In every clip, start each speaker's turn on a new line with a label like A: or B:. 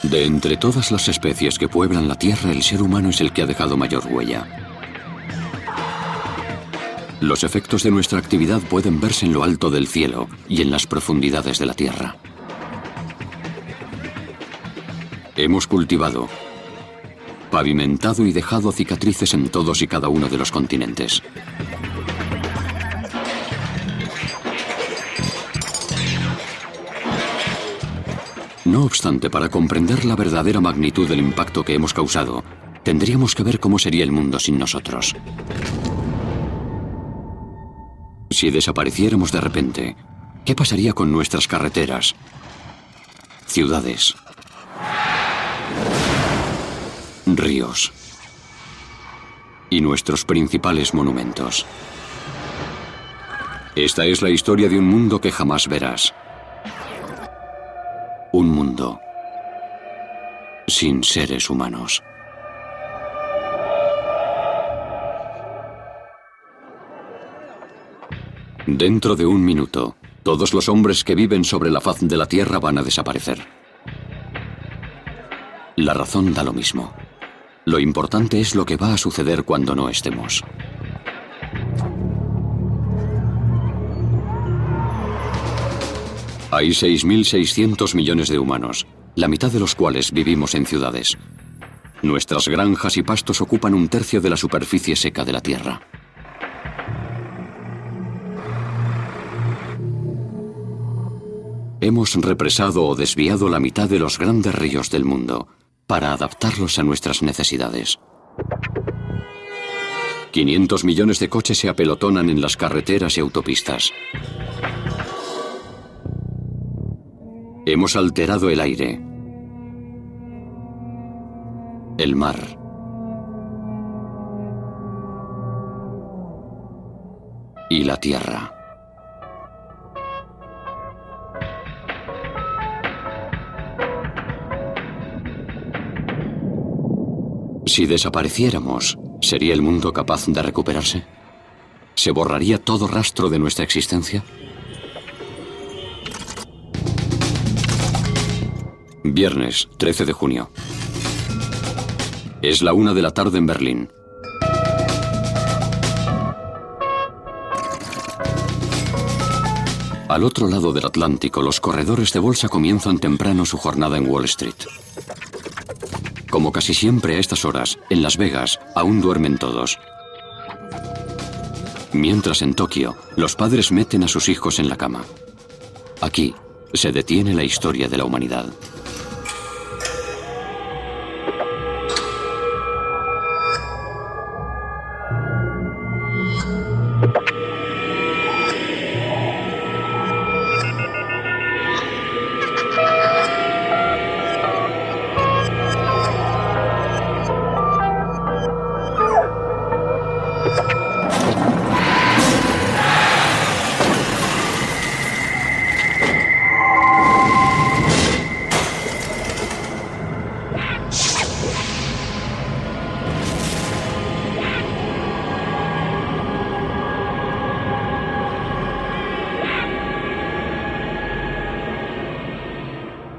A: De entre todas las especies que pueblan la Tierra, el ser humano es el que ha dejado mayor huella. Los efectos de nuestra actividad pueden verse en lo alto del cielo y en las profundidades de la Tierra. Hemos cultivado, pavimentado y dejado cicatrices en todos y cada uno de los continentes. No obstante, para comprender la verdadera magnitud del impacto que hemos causado, tendríamos que ver cómo sería el mundo sin nosotros. Si desapareciéramos de repente, ¿qué pasaría con nuestras carreteras, ciudades, ríos y nuestros principales monumentos? Esta es la historia de un mundo que jamás verás. Un mundo sin seres humanos. Dentro de un minuto, todos los hombres que viven sobre la faz de la Tierra van a desaparecer. La razón da lo mismo. Lo importante es lo que va a suceder cuando no estemos. Hay 6.600 millones de humanos, la mitad de los cuales vivimos en ciudades. Nuestras granjas y pastos ocupan un tercio de la superficie seca de la Tierra. Hemos represado o desviado la mitad de los grandes ríos del mundo para adaptarlos a nuestras necesidades. 500 millones de coches se apelotonan en las carreteras y autopistas. Hemos alterado el aire, el mar, y la tierra. Si desapareciéramos, ¿sería el mundo capaz de recuperarse? ¿Se borraría todo rastro de nuestra existencia? Viernes, 13 de junio. Es la 1 de la tarde en Berlín. Al otro lado del Atlántico, los corredores de bolsa comienzan temprano su jornada en Wall Street. Como casi siempre a estas horas, en Las Vegas, aún duermen todos. Mientras en Tokio, los padres meten a sus hijos en la cama. Aquí se detiene la historia de la humanidad.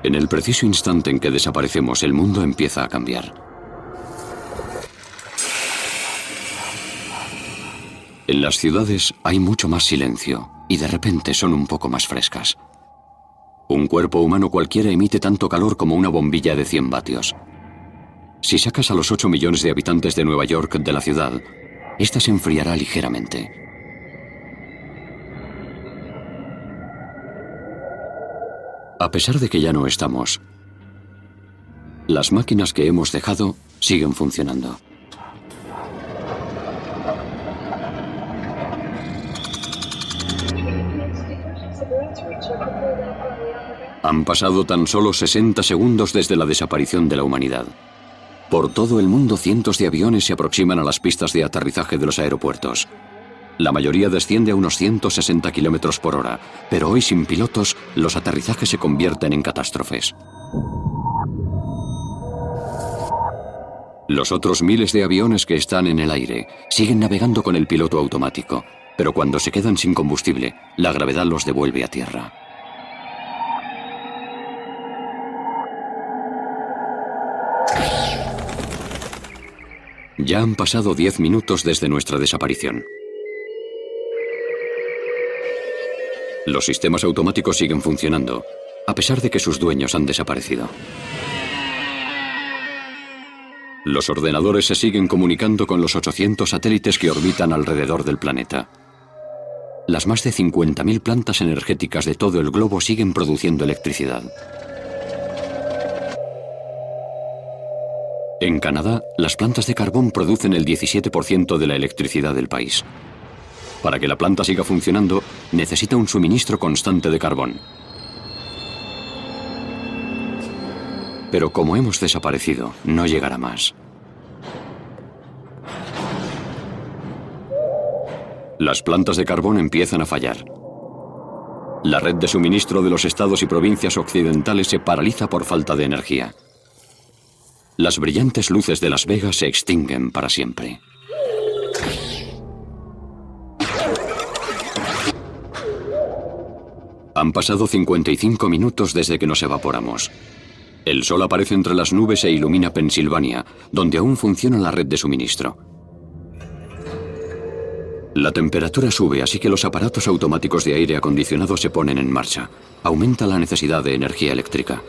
A: En el preciso instante en que desaparecemos, el mundo empieza a cambiar. En las ciudades hay mucho más silencio y de repente son un poco más frescas. Un cuerpo humano cualquiera emite tanto calor como una bombilla de 100 vatios. Si sacas a los 8 millones de habitantes de Nueva York de la ciudad, esta se enfriará ligeramente. A pesar de que ya no estamos, las máquinas que hemos dejado siguen funcionando. Han pasado tan solo 60 segundos desde la desaparición de la humanidad. Por todo el mundo, cientos de aviones se aproximan a las pistas de aterrizaje de los aeropuertos. La mayoría desciende a unos 160 kilómetros por hora, pero hoy sin pilotos, los aterrizajes se convierten en catástrofes. Los otros miles de aviones que están en el aire siguen navegando con el piloto automático, pero cuando se quedan sin combustible, la gravedad los devuelve a tierra. Ya han pasado 10 minutos desde nuestra desaparición. Los sistemas automáticos siguen funcionando, a pesar de que sus dueños han desaparecido. Los ordenadores se siguen comunicando con los 800 satélites que orbitan alrededor del planeta. Las más de 50.000 plantas energéticas de todo el globo siguen produciendo electricidad. En Canadá, las plantas de carbón producen el 17% de la electricidad del país. Para que la planta siga funcionando, necesita un suministro constante de carbón. Pero como hemos desaparecido, no llegará más. Las plantas de carbón empiezan a fallar. La red de suministro de los estados y provincias occidentales se paraliza por falta de energía. Las brillantes luces de Las Vegas se extinguen para siempre. Han pasado 55 minutos desde que nos evaporamos. El sol aparece entre las nubes e ilumina Pensilvania, donde aún funciona la red de suministro. La temperatura sube, así que los aparatos automáticos de aire acondicionado se ponen en marcha. Aumenta la necesidad de energía eléctrica.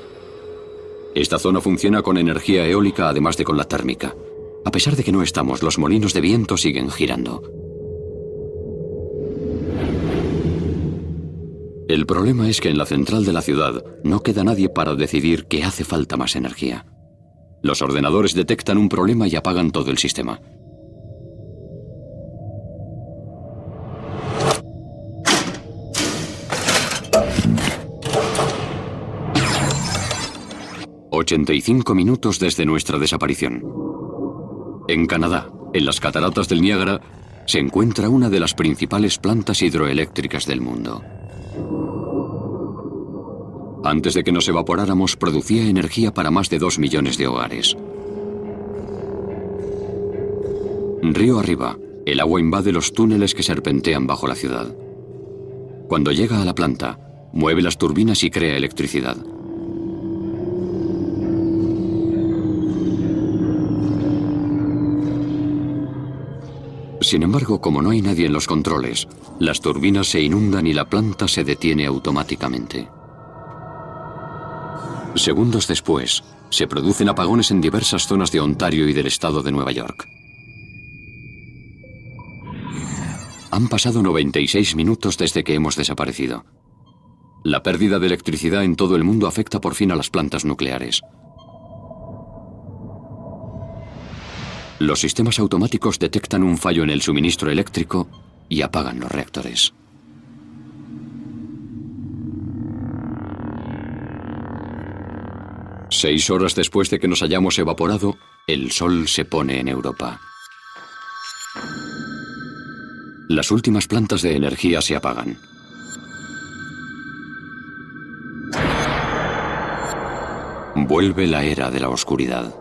A: Esta zona funciona con energía eólica, además de con la térmica. A pesar de que no estamos, los molinos de viento siguen girando. El problema es que en la central de la ciudad no queda nadie para decidir que hace falta más energía. Los ordenadores detectan un problema y apagan todo el sistema. «85 minutos desde nuestra desaparición». En Canadá, en las cataratas del Niágara, se encuentra una de las principales plantas hidroeléctricas del mundo. Antes de que nos evaporáramos, producía energía para más de 2 millones de hogares. Río arriba, el agua invade los túneles que serpentean bajo la ciudad. Cuando llega a la planta, mueve las turbinas y crea electricidad. Sin embargo, como no hay nadie en los controles, las turbinas se inundan y la planta se detiene automáticamente. Segundos después, se producen apagones en diversas zonas de Ontario y del estado de Nueva York. Han pasado 96 minutos desde que hemos desaparecido. La pérdida de electricidad en todo el mundo afecta por fin a las plantas nucleares. Los sistemas automáticos detectan un fallo en el suministro eléctrico y apagan los reactores. Seis horas después de que nos hayamos evaporado, el sol se pone en Europa. Las últimas plantas de energía se apagan. Vuelve la era de la oscuridad.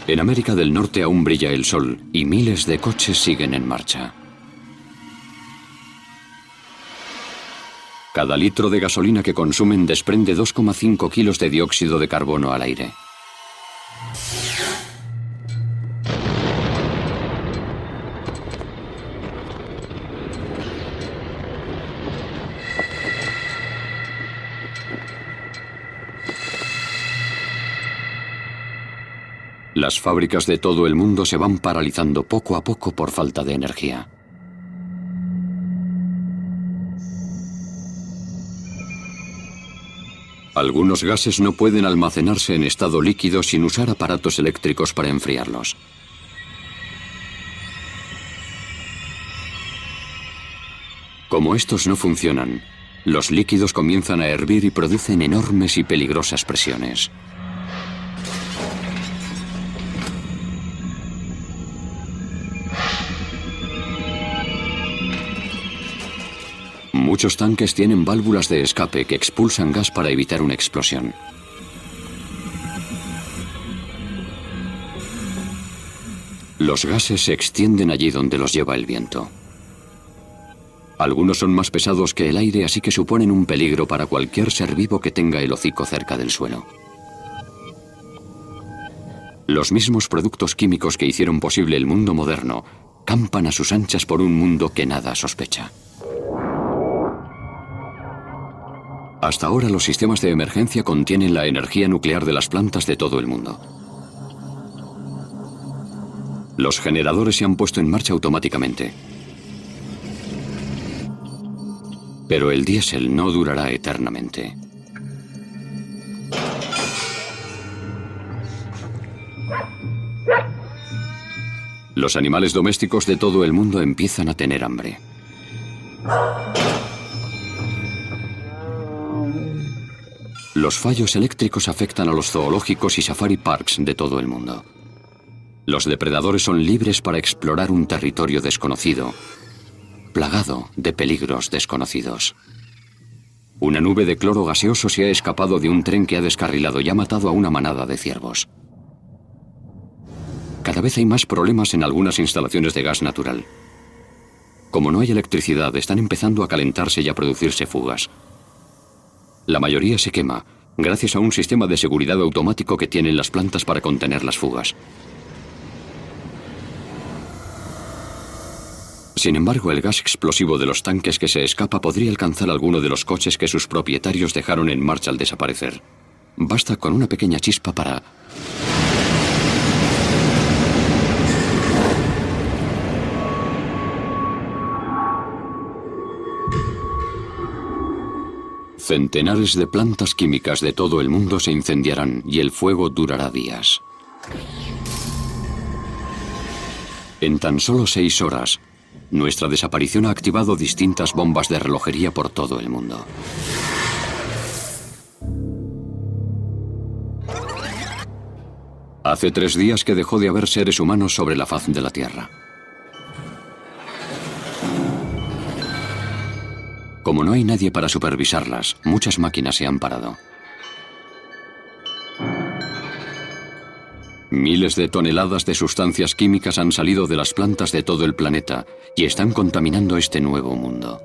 A: En América del Norte aún brilla el sol y miles de coches siguen en marcha. Cada litro de gasolina que consumen desprende 2,5 kilos de dióxido de carbono al aire. Las fábricas de todo el mundo se van paralizando poco a poco por falta de energía. Algunos gases no pueden almacenarse en estado líquido sin usar aparatos eléctricos para enfriarlos. Como estos no funcionan, los líquidos comienzan a hervir y producen enormes y peligrosas presiones. Muchos tanques tienen válvulas de escape que expulsan gas para evitar una explosión. Los gases se extienden allí donde los lleva el viento. Algunos son más pesados que el aire, así que suponen un peligro para cualquier ser vivo que tenga el hocico cerca del suelo. Los mismos productos químicos que hicieron posible el mundo moderno campan a sus anchas por un mundo que nada sospecha. Hasta ahora los sistemas de emergencia contienen la energía nuclear de las plantas de todo el mundo. Los generadores se han puesto en marcha automáticamente. Pero el diésel no durará eternamente. Los animales domésticos de todo el mundo empiezan a tener hambre. Los fallos eléctricos afectan a los zoológicos y safari parks de todo el mundo. Los depredadores son libres para explorar un territorio desconocido, plagado de peligros desconocidos. Una nube de cloro gaseoso se ha escapado de un tren que ha descarrilado y ha matado a una manada de ciervos. Cada vez hay más problemas en algunas instalaciones de gas natural. Como no hay electricidad, están empezando a calentarse y a producirse fugas. La mayoría se quema, gracias a un sistema de seguridad automático que tienen las plantas para contener las fugas. Sin embargo, el gas explosivo de los tanques que se escapa podría alcanzar alguno de los coches que sus propietarios dejaron en marcha al desaparecer. Basta con una pequeña chispa para... Centenares de plantas químicas de todo el mundo se incendiarán y el fuego durará días. En tan solo 6 horas, nuestra desaparición ha activado distintas bombas de relojería por todo el mundo. Hace 3 días que dejó de haber seres humanos sobre la faz de la Tierra. Como no hay nadie para supervisarlas, muchas máquinas se han parado. Miles de toneladas de sustancias químicas han salido de las plantas de todo el planeta y están contaminando este nuevo mundo.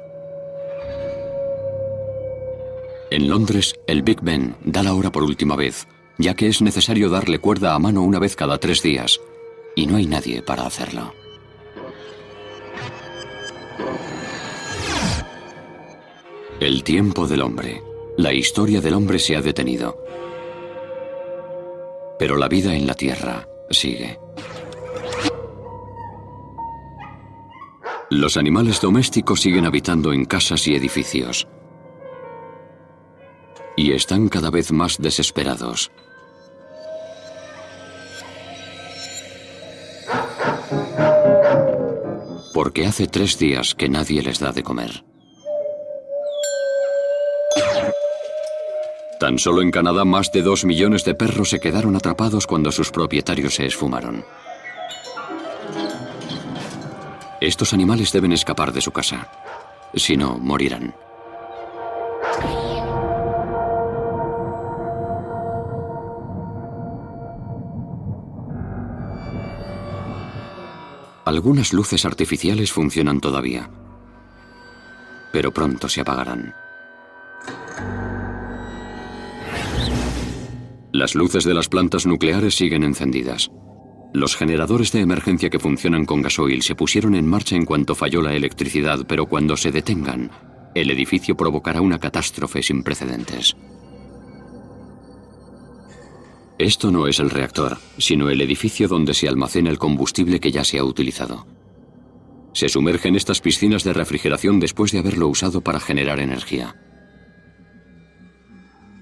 A: En Londres, el Big Ben da la hora por última vez, ya que es necesario darle cuerda a mano una vez cada 3 días, y no hay nadie para hacerlo. El tiempo del hombre. La historia del hombre se ha detenido. Pero la vida en la Tierra sigue. Los animales domésticos siguen habitando en casas y edificios. Y están cada vez más desesperados. Porque hace 3 días que nadie les da de comer. Tan solo en Canadá más de 2 millones de perros se quedaron atrapados cuando sus propietarios se esfumaron. Estos animales deben escapar de su casa. Si no, morirán. Algunas luces artificiales funcionan todavía, pero pronto se apagarán. Las luces de las plantas nucleares siguen encendidas. Los generadores de emergencia que funcionan con gasoil se pusieron en marcha en cuanto falló la electricidad, pero cuando se detengan, el edificio provocará una catástrofe sin precedentes. Esto no es el reactor, sino el edificio donde se almacena el combustible que ya se ha utilizado. Se sumerge en estas piscinas de refrigeración después de haberlo usado para generar energía.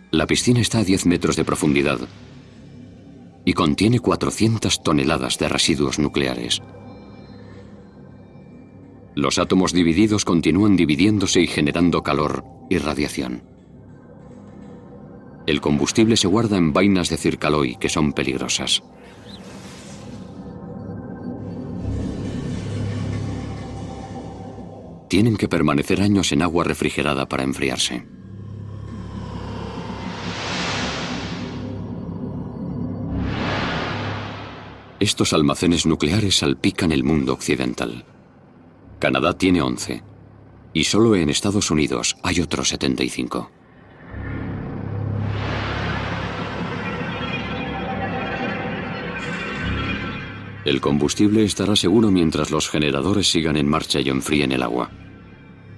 A: La piscina está a 10 metros de profundidad y contiene 400 toneladas de residuos nucleares. Los átomos divididos continúan dividiéndose y generando calor y radiación. El combustible se guarda en vainas de Zircaloy que son peligrosas. Tienen que permanecer años en agua refrigerada para enfriarse. Estos almacenes nucleares salpican el mundo occidental. Canadá tiene 11. Y solo en Estados Unidos hay otros 75. El combustible estará seguro mientras los generadores sigan en marcha y enfríen el agua.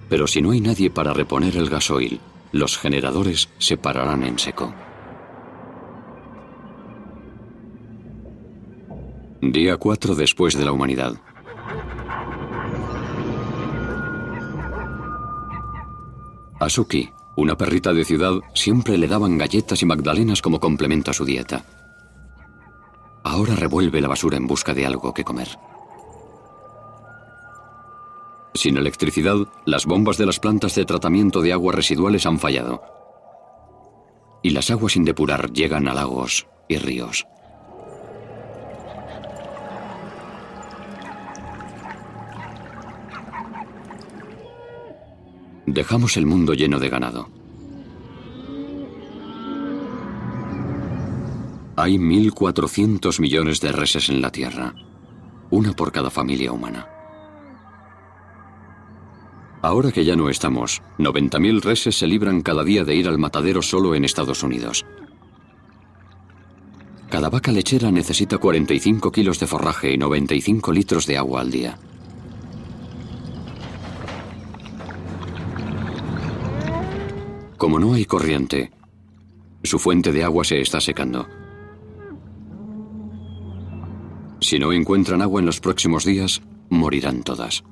A: Pero si no hay nadie para reponer el gasoil, los generadores se pararán en seco. Día 4 después de la humanidad. A Suki, una perrita de ciudad, siempre le daban galletas y magdalenas como complemento a su dieta. Ahora revuelve la basura en busca de algo que comer. Sin electricidad, las bombas de las plantas de tratamiento de aguas residuales han fallado. Y las aguas sin depurar llegan a lagos y ríos. Dejamos el mundo lleno de ganado. Hay 1.400 millones de reses en la Tierra, una por cada familia humana. Ahora que ya no estamos, 90.000 reses se libran cada día de ir al matadero solo en Estados Unidos. Cada vaca lechera necesita 45 kilos de forraje y 95 litros de agua al día. Como no hay corriente, su fuente de agua se está secando. Si no encuentran agua en los próximos días, morirán todas.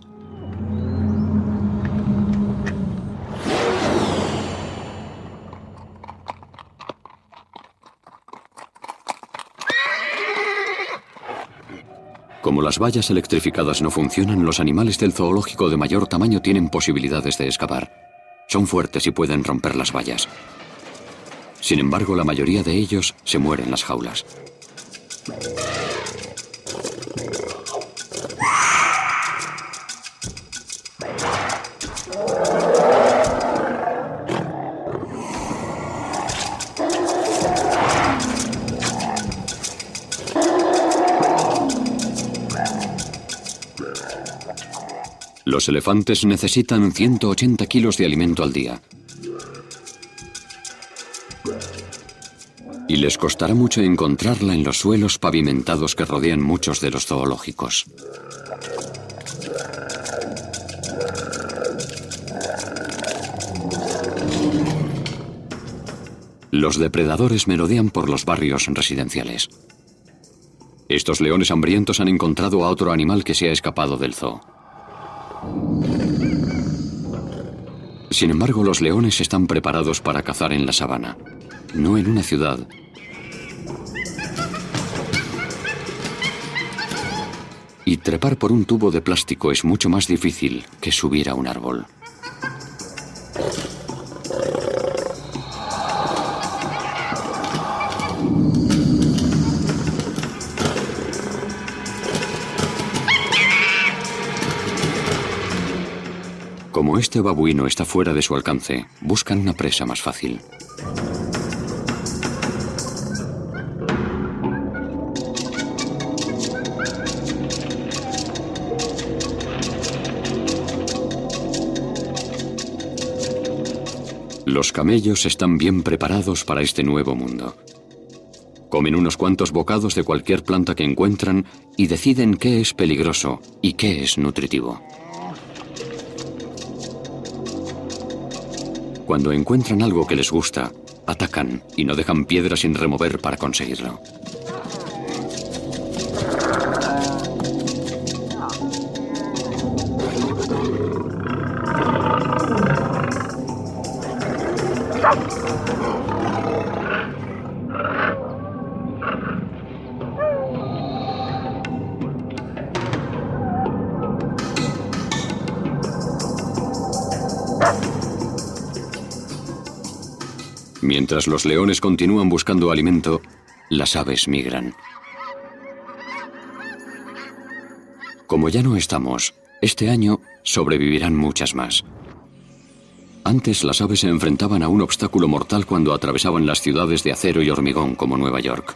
A: Como las vallas electrificadas no funcionan, los animales del zoológico de mayor tamaño tienen posibilidades de escapar. Son fuertes y pueden romper las vallas. Sin embargo, la mayoría de ellos se mueren en las jaulas. Los elefantes necesitan 180 kilos de alimento al día. Y les costará mucho encontrarla en los suelos pavimentados que rodean muchos de los zoológicos. Los depredadores merodean por los barrios residenciales. Estos leones hambrientos han encontrado a otro animal que se ha escapado del zoo. Sin embargo, los leones están preparados para cazar en la sabana, no en una ciudad. Y trepar por un tubo de plástico es mucho más difícil que subir a un árbol. Como este babuino está fuera de su alcance, buscan una presa más fácil. Los camellos están bien preparados para este nuevo mundo. Comen unos cuantos bocados de cualquier planta que encuentran y deciden qué es peligroso y qué es nutritivo. Cuando encuentran algo que les gusta, atacan y no dejan piedra sin remover para conseguirlo. Mientras los leones continúan buscando alimento, las aves migran. Como ya no estamos, este año sobrevivirán muchas más. Antes las aves se enfrentaban a un obstáculo mortal cuando atravesaban las ciudades de acero y hormigón como Nueva York.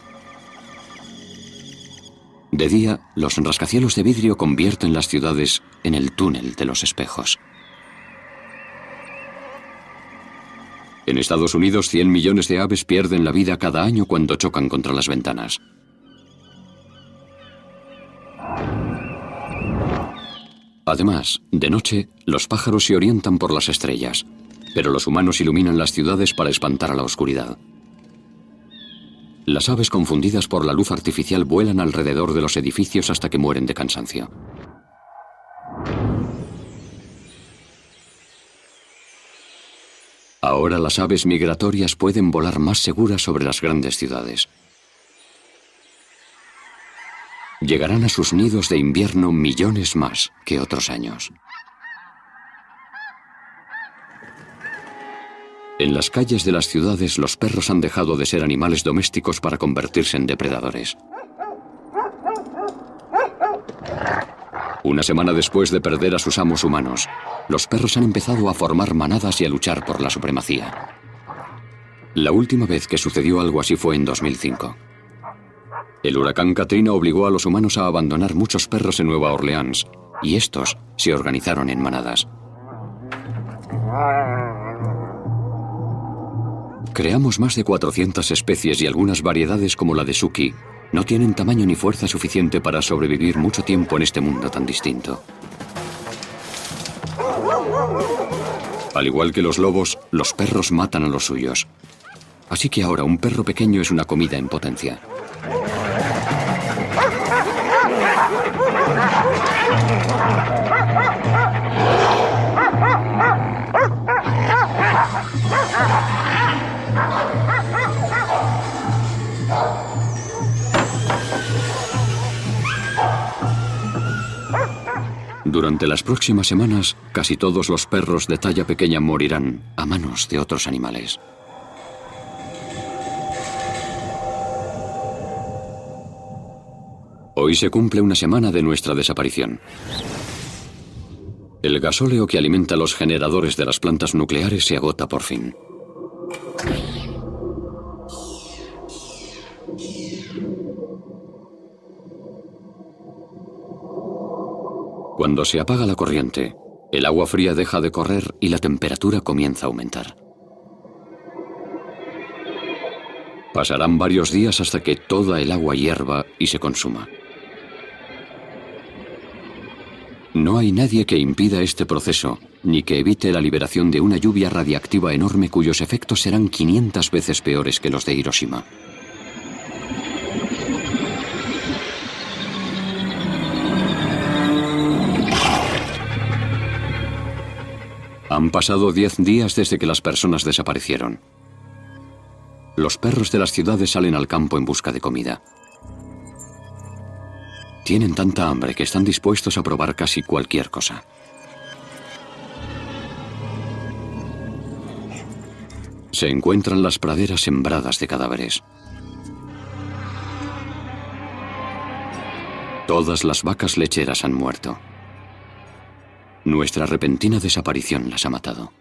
A: De día, los rascacielos de vidrio convierten las ciudades en el túnel de los espejos. En Estados Unidos, 100 millones de aves pierden la vida cada año cuando chocan contra las ventanas. Además, de noche, los pájaros se orientan por las estrellas, pero los humanos iluminan las ciudades para espantar a la oscuridad. Las aves confundidas por la luz artificial vuelan alrededor de los edificios hasta que mueren de cansancio. Ahora las aves migratorias pueden volar más seguras sobre las grandes ciudades. Llegarán a sus nidos de invierno millones más que otros años. En las calles de las ciudades, los perros han dejado de ser animales domésticos para convertirse en depredadores. Una semana después de perder a sus amos humanos, los perros han empezado a formar manadas y a luchar por la supremacía. La última vez que sucedió algo así fue en 2005. El huracán Katrina obligó a los humanos a abandonar muchos perros en Nueva Orleans, y estos se organizaron en manadas. Creamos más de 400 especies y algunas variedades como la de Suki no tienen tamaño ni fuerza suficiente para sobrevivir mucho tiempo en este mundo tan distinto. Al igual que los lobos, los perros matan a los suyos. Así que ahora un perro pequeño es una comida en potencia. Durante las próximas semanas, casi todos los perros de talla pequeña morirán a manos de otros animales. Hoy se cumple una semana de nuestra desaparición. El gasóleo que alimenta los generadores de las plantas nucleares se agota por fin. Cuando se apaga la corriente, el agua fría deja de correr y la temperatura comienza a aumentar. Pasarán varios días hasta que toda el agua hierva y se consuma. No hay nadie que impida este proceso, ni que evite la liberación de una lluvia radiactiva enorme cuyos efectos serán 500 veces peores que los de Hiroshima. Han pasado 10 días desde que las personas desaparecieron. Los perros de las ciudades salen al campo en busca de comida. Tienen tanta hambre que están dispuestos a probar casi cualquier cosa. Se encuentran las praderas sembradas de cadáveres. Todas las vacas lecheras han muerto. Nuestra repentina desaparición las ha matado.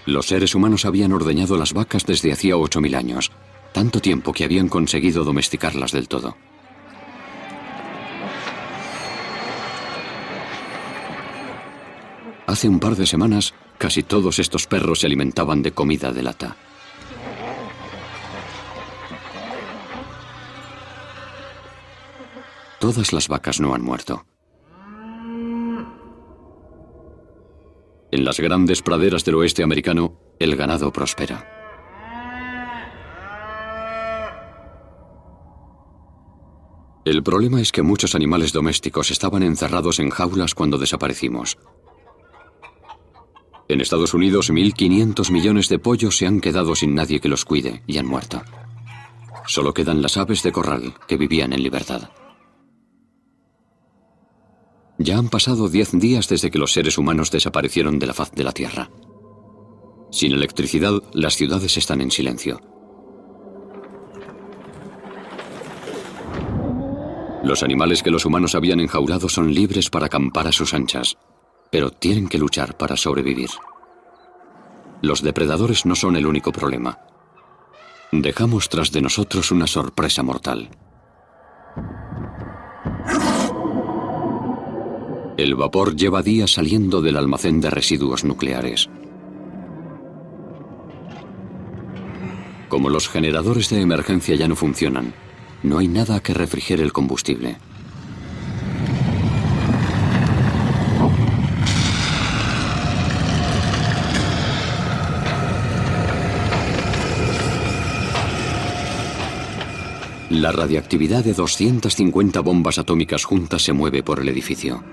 A: Los seres humanos habían ordeñado las vacas desde hacía 8000 años, tanto tiempo que habían conseguido domesticarlas del todo. Hace un par de semanas, casi todos estos perros se alimentaban de comida de lata. Todas las vacas no han muerto. En las grandes praderas del oeste americano, el ganado prospera. El problema es que muchos animales domésticos estaban encerrados en jaulas cuando desaparecimos. En Estados Unidos, 1.500 millones de pollos se han quedado sin nadie que los cuide y han muerto. Solo quedan las aves de corral que vivían en libertad. Ya han pasado 10 días desde que los seres humanos desaparecieron de la faz de la Tierra. Sin electricidad, las ciudades están en silencio. Los animales que los humanos habían enjaulado son libres para acampar a sus anchas, pero tienen que luchar para sobrevivir. Los depredadores no son el único problema. Dejamos tras de nosotros una sorpresa mortal. El vapor lleva días saliendo del almacén de residuos nucleares. Como los generadores de emergencia ya no funcionan, no hay nada que refrigere el combustible. La radiactividad de 250 bombas atómicas juntas se mueve por el edificio.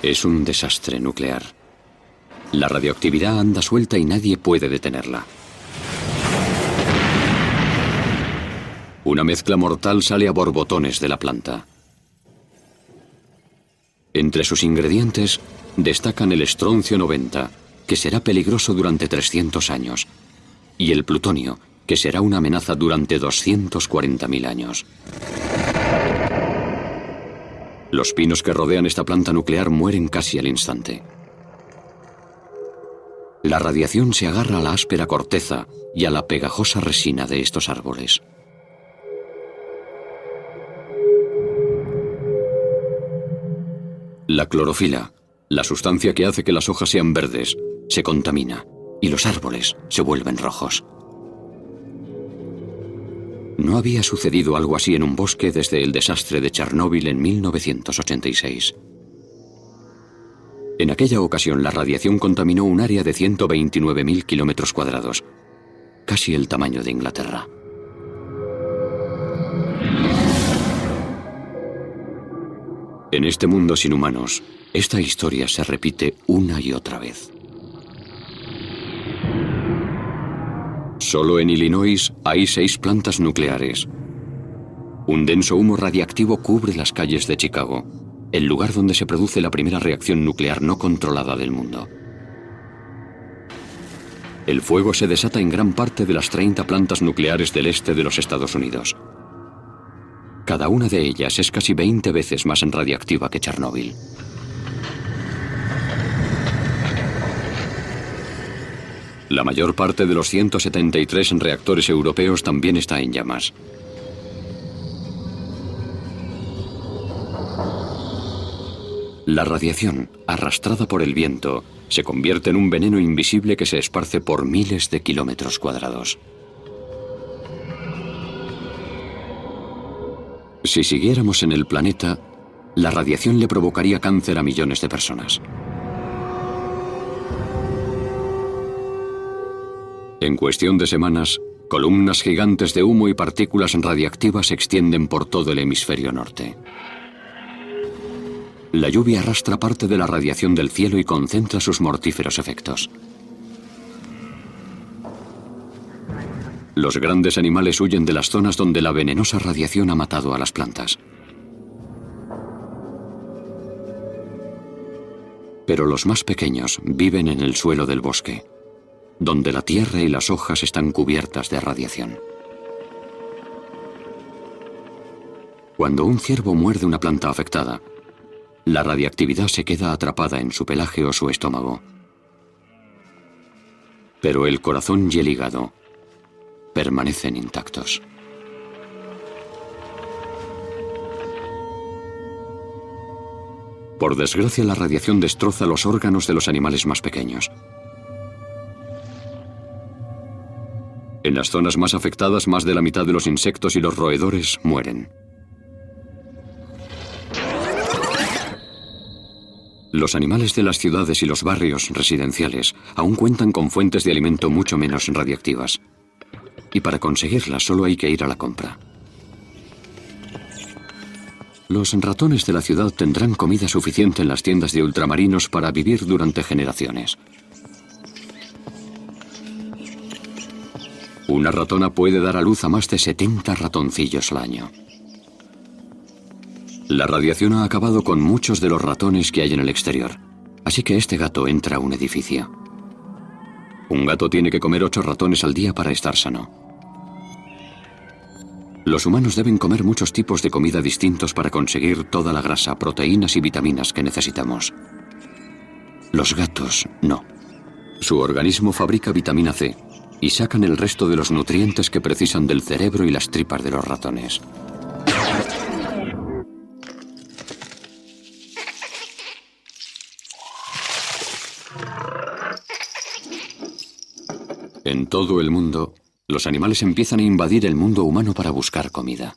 A: Es un desastre nuclear. La radioactividad anda suelta y nadie puede detenerla. Una mezcla mortal sale a borbotones de la planta. Entre sus ingredientes destacan el estroncio 90, que será peligroso durante 300 años, y el plutonio, que será una amenaza durante 240.000 años. Los pinos que rodean esta planta nuclear mueren casi al instante. La radiación se agarra a la áspera corteza y a la pegajosa resina de estos árboles. La clorofila, la sustancia que hace que las hojas sean verdes, se contamina y los árboles se vuelven rojos. No había sucedido algo así en un bosque desde el desastre de Chernóbil en 1986. En aquella ocasión la radiación contaminó un área de 129.000 kilómetros cuadrados, casi el tamaño de Inglaterra. En este mundo sin humanos, esta historia se repite una y otra vez. Solo en Illinois hay 6 plantas nucleares. Un denso humo radiactivo cubre las calles de Chicago, el lugar donde se produce la primera reacción nuclear no controlada del mundo. El fuego se desata en gran parte de las 30 plantas nucleares del este de los Estados Unidos. Cada una de ellas es casi 20 veces más radiactiva que Chernóbil. La mayor parte de los 173 reactores europeos también está en llamas. La radiación, arrastrada por el viento, se convierte en un veneno invisible que se esparce por miles de kilómetros cuadrados. Si siguiéramos en el planeta, la radiación le provocaría cáncer a millones de personas. En cuestión de semanas, columnas gigantes de humo y partículas radiactivas se extienden por todo el hemisferio norte. La lluvia arrastra parte de la radiación del cielo y concentra sus mortíferos efectos. Los grandes animales huyen de las zonas donde la venenosa radiación ha matado a las plantas. Pero los más pequeños viven en el suelo del bosque, donde la tierra y las hojas están cubiertas de radiación. Cuando un ciervo muerde una planta afectada, la radiactividad se queda atrapada en su pelaje o su estómago. Pero el corazón y el hígado permanecen intactos. Por desgracia, la radiación destroza los órganos de los animales más pequeños. En las zonas más afectadas, más de la mitad de los insectos y los roedores mueren. Los animales de las ciudades y los barrios residenciales aún cuentan con fuentes de alimento mucho menos radiactivas. Y para conseguirlas solo hay que ir a la compra. Los ratones de la ciudad tendrán comida suficiente en las tiendas de ultramarinos para vivir durante generaciones. Una ratona puede dar a luz a más de 70 ratoncillos al año. La radiación ha acabado con muchos de los ratones que hay en el exterior, así que este gato entra a un edificio. Un gato tiene que comer 8 ratones al día para estar sano. Los humanos deben comer muchos tipos de comida distintos para conseguir toda la grasa, proteínas y vitaminas que necesitamos. Los gatos no. Su organismo fabrica vitamina C y sacan el resto de los nutrientes que precisan del cerebro y las tripas de los ratones. En todo el mundo, los animales empiezan a invadir el mundo humano para buscar comida.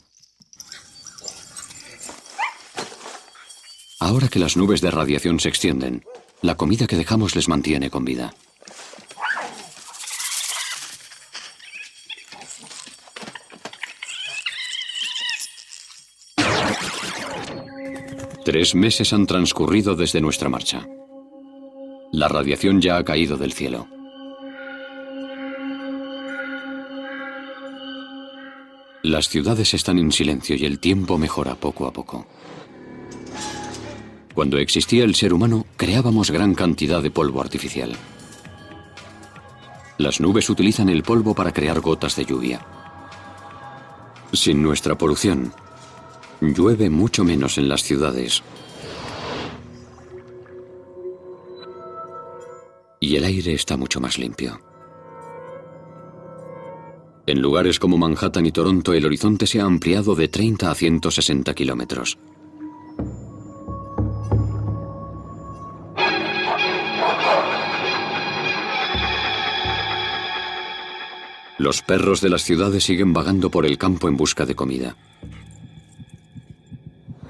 A: Ahora que las nubes de radiación se extienden, la comida que dejamos les mantiene con vida. Tres meses han transcurrido desde nuestra marcha. La radiación ya ha caído del cielo. Las ciudades están en silencio y el tiempo mejora poco a poco. Cuando existía el ser humano, creábamos gran cantidad de polvo artificial. Las nubes utilizan el polvo para crear gotas de lluvia. Sin nuestra polución, llueve mucho menos en las ciudades. Y el aire está mucho más limpio. En lugares como Manhattan y Toronto, el horizonte se ha ampliado de 30 a 160 kilómetros. Los perros de las ciudades siguen vagando por el campo en busca de comida.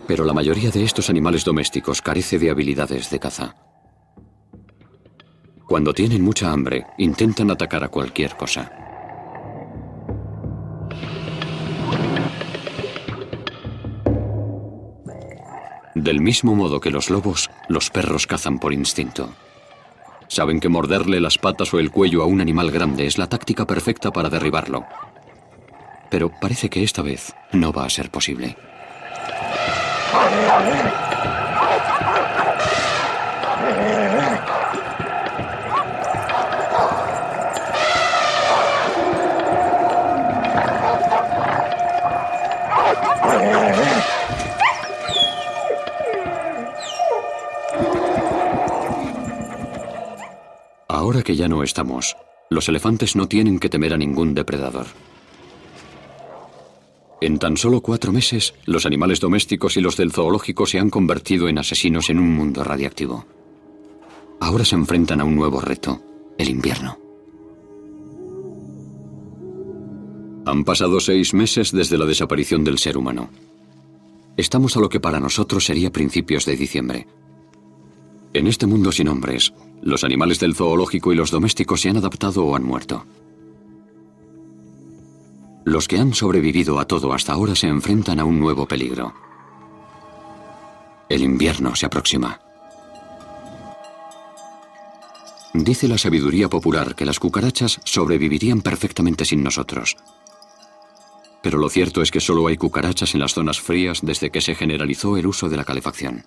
A: Pero la mayoría de estos animales domésticos carece de habilidades de caza. Cuando tienen mucha hambre, intentan atacar a cualquier cosa. Del mismo modo que los lobos, los perros cazan por instinto. Saben que morderle las patas o el cuello a un animal grande es la táctica perfecta para derribarlo. Pero parece que esta vez no va a ser posible. Ahora que ya no estamos, los elefantes no tienen que temer a ningún depredador. En tan solo 4 meses, los animales domésticos y los del zoológico se han convertido en asesinos en un mundo radiactivo. Ahora se enfrentan a un nuevo reto, el invierno. Han pasado 6 meses desde la desaparición del ser humano. Estamos a lo que para nosotros sería principios de diciembre. En este mundo sin hombres, los animales del zoológico y los domésticos se han adaptado o han muerto. Los que han sobrevivido a todo hasta ahora se enfrentan a un nuevo peligro. El invierno se aproxima. Dice la sabiduría popular que las cucarachas sobrevivirían perfectamente sin nosotros. Pero lo cierto es que solo hay cucarachas en las zonas frías desde que se generalizó el uso de la calefacción.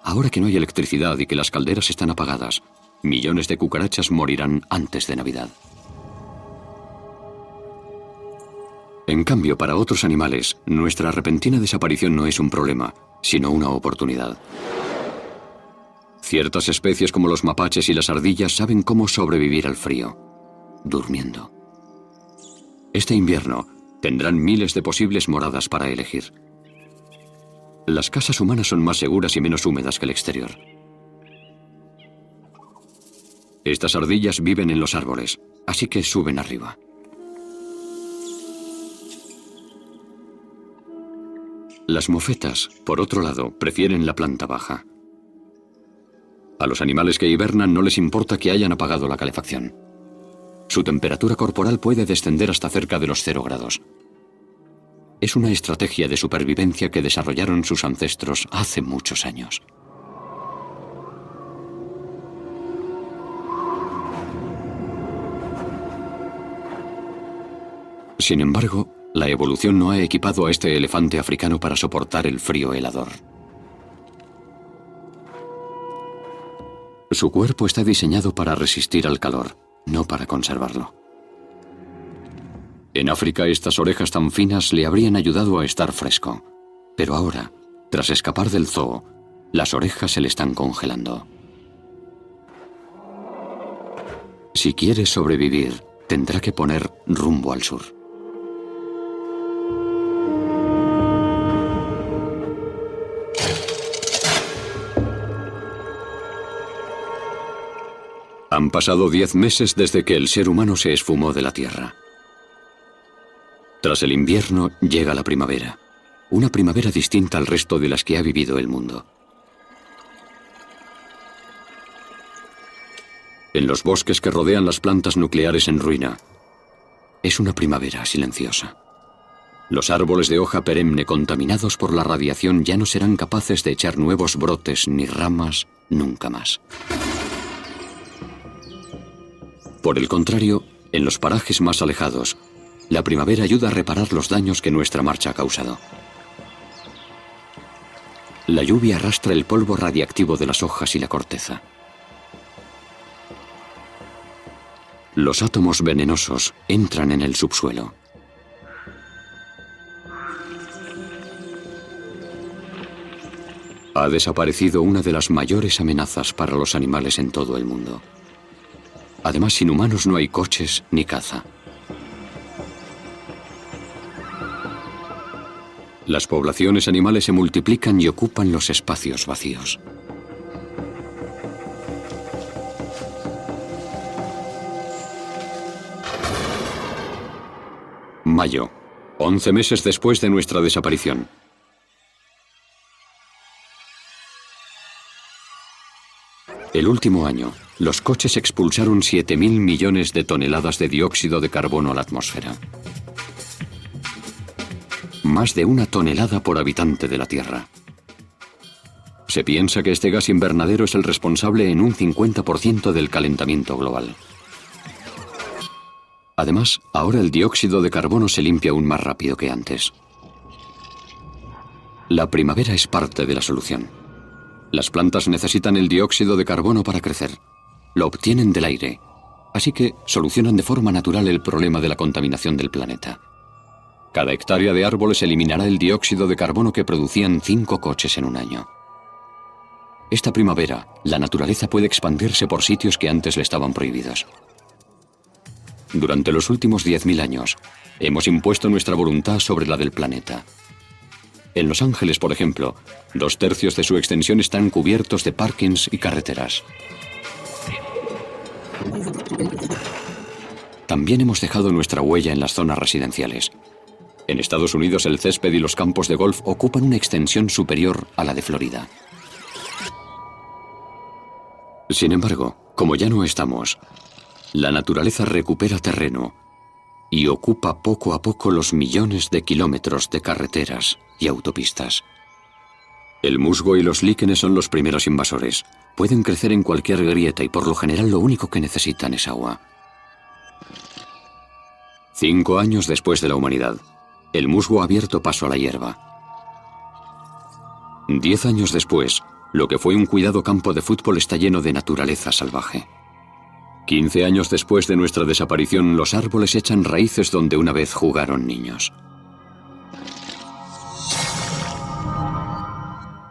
A: Ahora que no hay electricidad y que las calderas están apagadas, millones de cucarachas morirán antes de Navidad. En cambio, para otros animales, nuestra repentina desaparición no es un problema, sino una oportunidad. Ciertas especies como los mapaches y las ardillas saben cómo sobrevivir al frío, durmiendo. Este invierno tendrán miles de posibles moradas para elegir. Las casas humanas son más seguras y menos húmedas que el exterior. Estas ardillas viven en los árboles, así que suben arriba. Las mofetas, por otro lado, prefieren la planta baja. A los animales que hibernan no les importa que hayan apagado la calefacción. Su temperatura corporal puede descender hasta cerca de los 0 grados. Es una estrategia de supervivencia que desarrollaron sus ancestros hace muchos años. Sin embargo, la evolución no ha equipado a este elefante africano para soportar el frío helador. Su cuerpo está diseñado para resistir al calor, no para conservarlo. En África, estas orejas tan finas le habrían ayudado a estar fresco. Pero ahora, tras escapar del zoo, las orejas se le están congelando. Si quiere sobrevivir, tendrá que poner rumbo al sur. Han pasado 10 meses desde que el ser humano se esfumó de la Tierra. Tras el invierno llega la primavera. Una primavera distinta al resto de las que ha vivido el mundo. En los bosques que rodean las plantas nucleares en ruina, es una primavera silenciosa. Los árboles de hoja perenne contaminados por la radiación ya no serán capaces de echar nuevos brotes ni ramas nunca más. Por el contrario, en los parajes más alejados, la primavera ayuda a reparar los daños que nuestra marcha ha causado. La lluvia arrastra el polvo radiactivo de las hojas y la corteza. Los átomos venenosos entran en el subsuelo. Ha desaparecido una de las mayores amenazas para los animales en todo el mundo. Además, sin humanos no hay coches ni caza. Las poblaciones animales se multiplican y ocupan los espacios vacíos. Mayo, 11 meses después de nuestra desaparición. El último año, los coches expulsaron 7.000 millones de toneladas de dióxido de carbono a la atmósfera. Más de 1 tonelada por habitante de la Tierra. Se piensa que este gas invernadero es el responsable en un 50% del calentamiento global. Además, ahora el dióxido de carbono se limpia aún más rápido que antes. La primavera es parte de la solución. Las plantas necesitan el dióxido de carbono para crecer. Lo obtienen del aire, así que solucionan de forma natural el problema de la contaminación del planeta. Cada hectárea de árboles eliminará el dióxido de carbono que producían 5 coches en un año. Esta primavera, la naturaleza puede expandirse por sitios que antes le estaban prohibidos. Durante los últimos 10.000 años, hemos impuesto nuestra voluntad sobre la del planeta. En Los Ángeles, por ejemplo, 2/3 de su extensión están cubiertos de parkings y carreteras. También hemos dejado nuestra huella en las zonas residenciales. En Estados Unidos, el césped y los campos de golf ocupan una extensión superior a la de Florida. Sin embargo, como ya no estamos, la naturaleza recupera terreno y ocupa poco a poco los millones de kilómetros de carreteras y autopistas. El musgo y los líquenes son los primeros invasores. Pueden crecer en cualquier grieta y por lo general lo único que necesitan es agua. 5 años después de la humanidad, el musgo ha abierto paso a la hierba. 10 años después, lo que fue un cuidado campo de fútbol está lleno de naturaleza salvaje. 15 años después de nuestra desaparición, los árboles echan raíces donde una vez jugaron niños.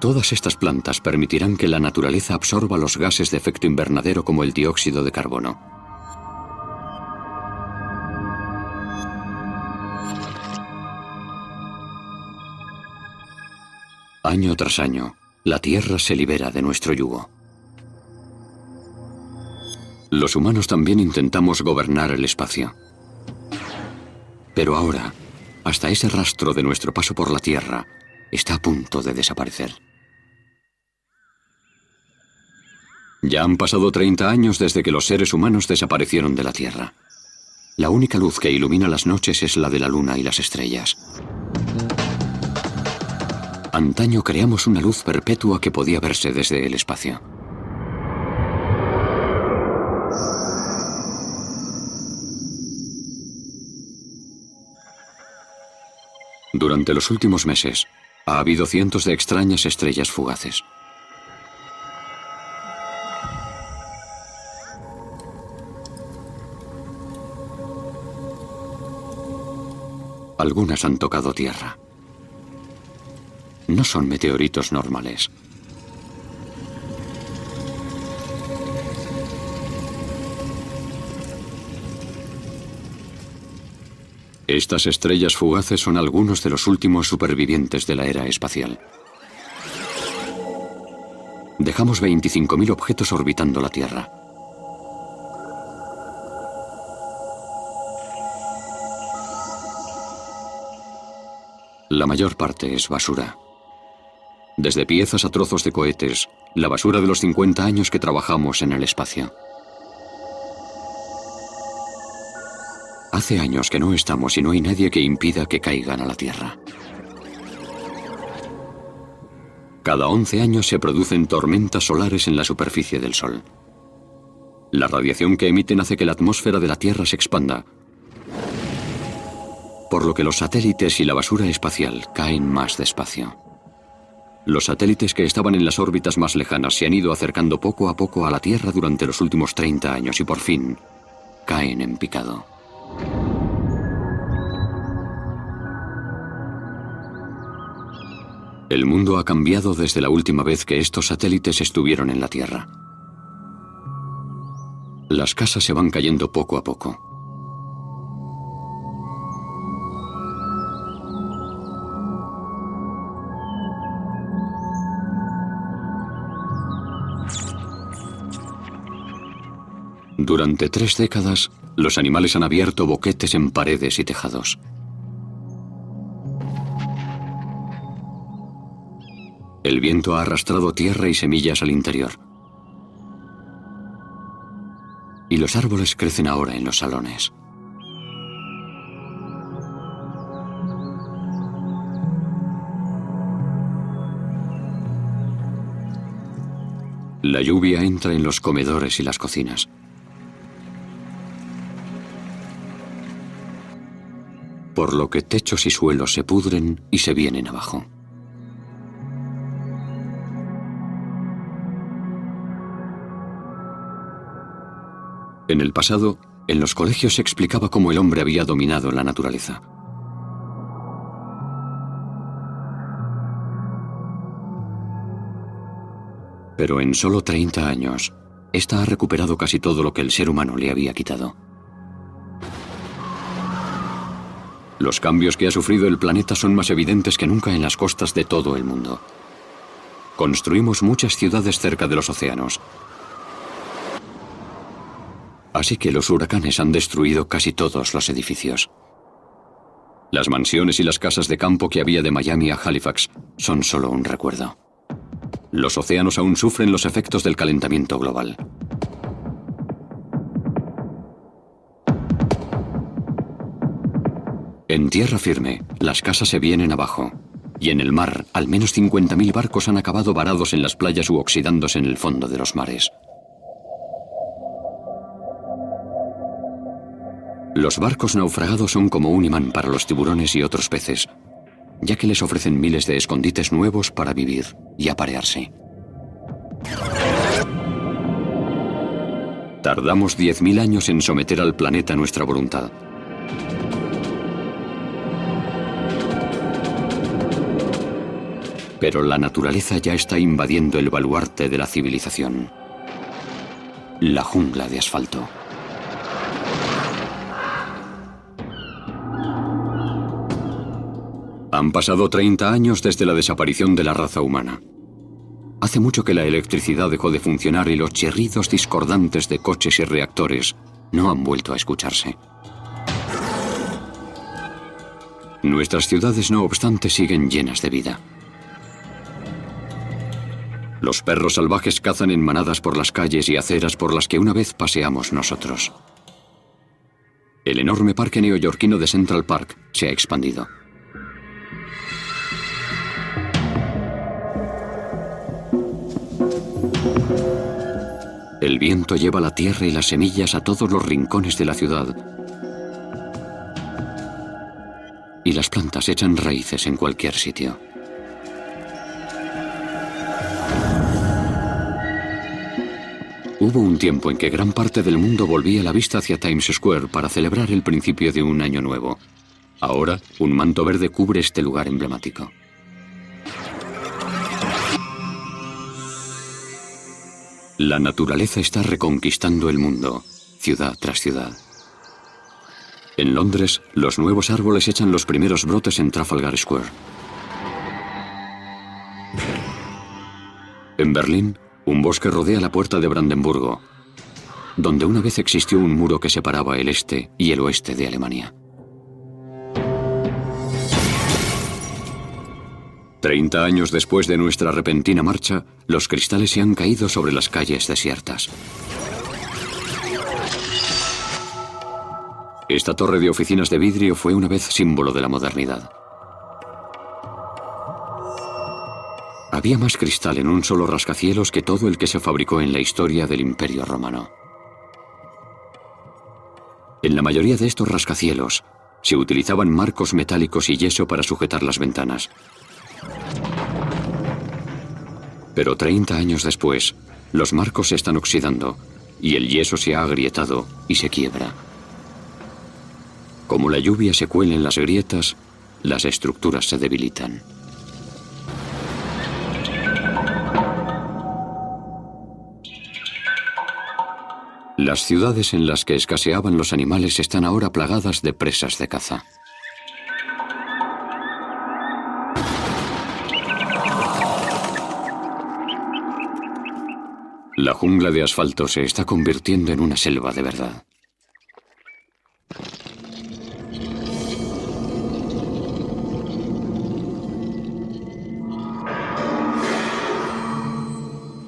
A: Todas estas plantas permitirán que la naturaleza absorba los gases de efecto invernadero como el dióxido de carbono. Año tras año, la Tierra se libera de nuestro yugo. Los humanos también intentamos gobernar el espacio. Pero ahora, hasta ese rastro de nuestro paso por la Tierra está a punto de desaparecer. Ya han pasado 30 años desde que los seres humanos desaparecieron de la Tierra. La única luz que ilumina las noches es la de la luna y las estrellas. Antaño creamos una luz perpetua que podía verse desde el espacio. Durante los últimos meses, ha habido cientos de extrañas estrellas fugaces. Algunas han tocado tierra. No son meteoritos normales. Estas estrellas fugaces son algunos de los últimos supervivientes de la era espacial. Dejamos 25.000 objetos orbitando la Tierra. La mayor parte es basura. Desde piezas a trozos de cohetes, la basura de los 50 años que trabajamos en el espacio. Hace años que no estamos y no hay nadie que impida que caigan a la Tierra. Cada 11 años se producen tormentas solares en la superficie del Sol. La radiación que emiten hace que la atmósfera de la Tierra se expanda, por lo que los satélites y la basura espacial caen más despacio. Los satélites que estaban en las órbitas más lejanas se han ido acercando poco a poco a la Tierra durante los últimos 30 años y por fin caen en picado. El mundo ha cambiado desde la última vez que estos satélites estuvieron en la Tierra. Las casas se van cayendo poco a poco. Durante 3 décadas, los animales han abierto boquetes en paredes y tejados. El viento ha arrastrado tierra y semillas al interior. Y los árboles crecen ahora en los salones. La lluvia entra en los comedores y las cocinas. Por lo que techos y suelos se pudren y se vienen abajo. En el pasado, en los colegios se explicaba cómo el hombre había dominado la naturaleza. Pero en solo 30 años, esta ha recuperado casi todo lo que el ser humano le había quitado. Los cambios que ha sufrido el planeta son más evidentes que nunca en las costas de todo el mundo. Construimos muchas ciudades cerca de los océanos. Así que los huracanes han destruido casi todos los edificios. Las mansiones y las casas de campo que había de Miami a Halifax son solo un recuerdo. Los océanos aún sufren los efectos del calentamiento global. En tierra firme, las casas se vienen abajo, y en el mar, al menos 50.000 barcos han acabado varados en las playas u oxidándose en el fondo de los mares. Los barcos naufragados son como un imán para los tiburones y otros peces, ya que les ofrecen miles de escondites nuevos para vivir y aparearse. Tardamos 10.000 años en someter al planeta a nuestra voluntad. Pero la naturaleza ya está invadiendo el baluarte de la civilización. La jungla de asfalto. Han pasado 30 años desde la desaparición de la raza humana. Hace mucho que la electricidad dejó de funcionar y los chirridos discordantes de coches y reactores no han vuelto a escucharse. Nuestras ciudades, no obstante, siguen llenas de vida. Los perros salvajes cazan en manadas por las calles y aceras por las que una vez paseamos nosotros. El enorme parque neoyorquino de Central Park se ha expandido. El viento lleva la tierra y las semillas a todos los rincones de la ciudad. Y las plantas echan raíces en cualquier sitio. Hubo un tiempo en que gran parte del mundo volvía la vista hacia Times Square para celebrar el principio de un año nuevo. Ahora, un manto verde cubre este lugar emblemático. La naturaleza está reconquistando el mundo, ciudad tras ciudad. En Londres, los nuevos árboles echan los primeros brotes en Trafalgar Square. En Berlín, un bosque rodea la puerta de Brandenburgo, donde una vez existió un muro que separaba el este y el oeste de Alemania. 30 años después de nuestra repentina marcha, los cristales se han caído sobre las calles desiertas. Esta torre de oficinas de vidrio fue una vez símbolo de la modernidad. Había más cristal en un solo rascacielos que todo el que se fabricó en la historia del Imperio Romano. En la mayoría de estos rascacielos se utilizaban marcos metálicos y yeso para sujetar las ventanas. Pero 30 años después, los marcos se están oxidando y el yeso se ha agrietado y se quiebra. Como la lluvia se cuela en las grietas, las estructuras se debilitan. Las ciudades en las que escaseaban los animales están ahora plagadas de presas de caza. La jungla de asfalto se está convirtiendo en una selva de verdad.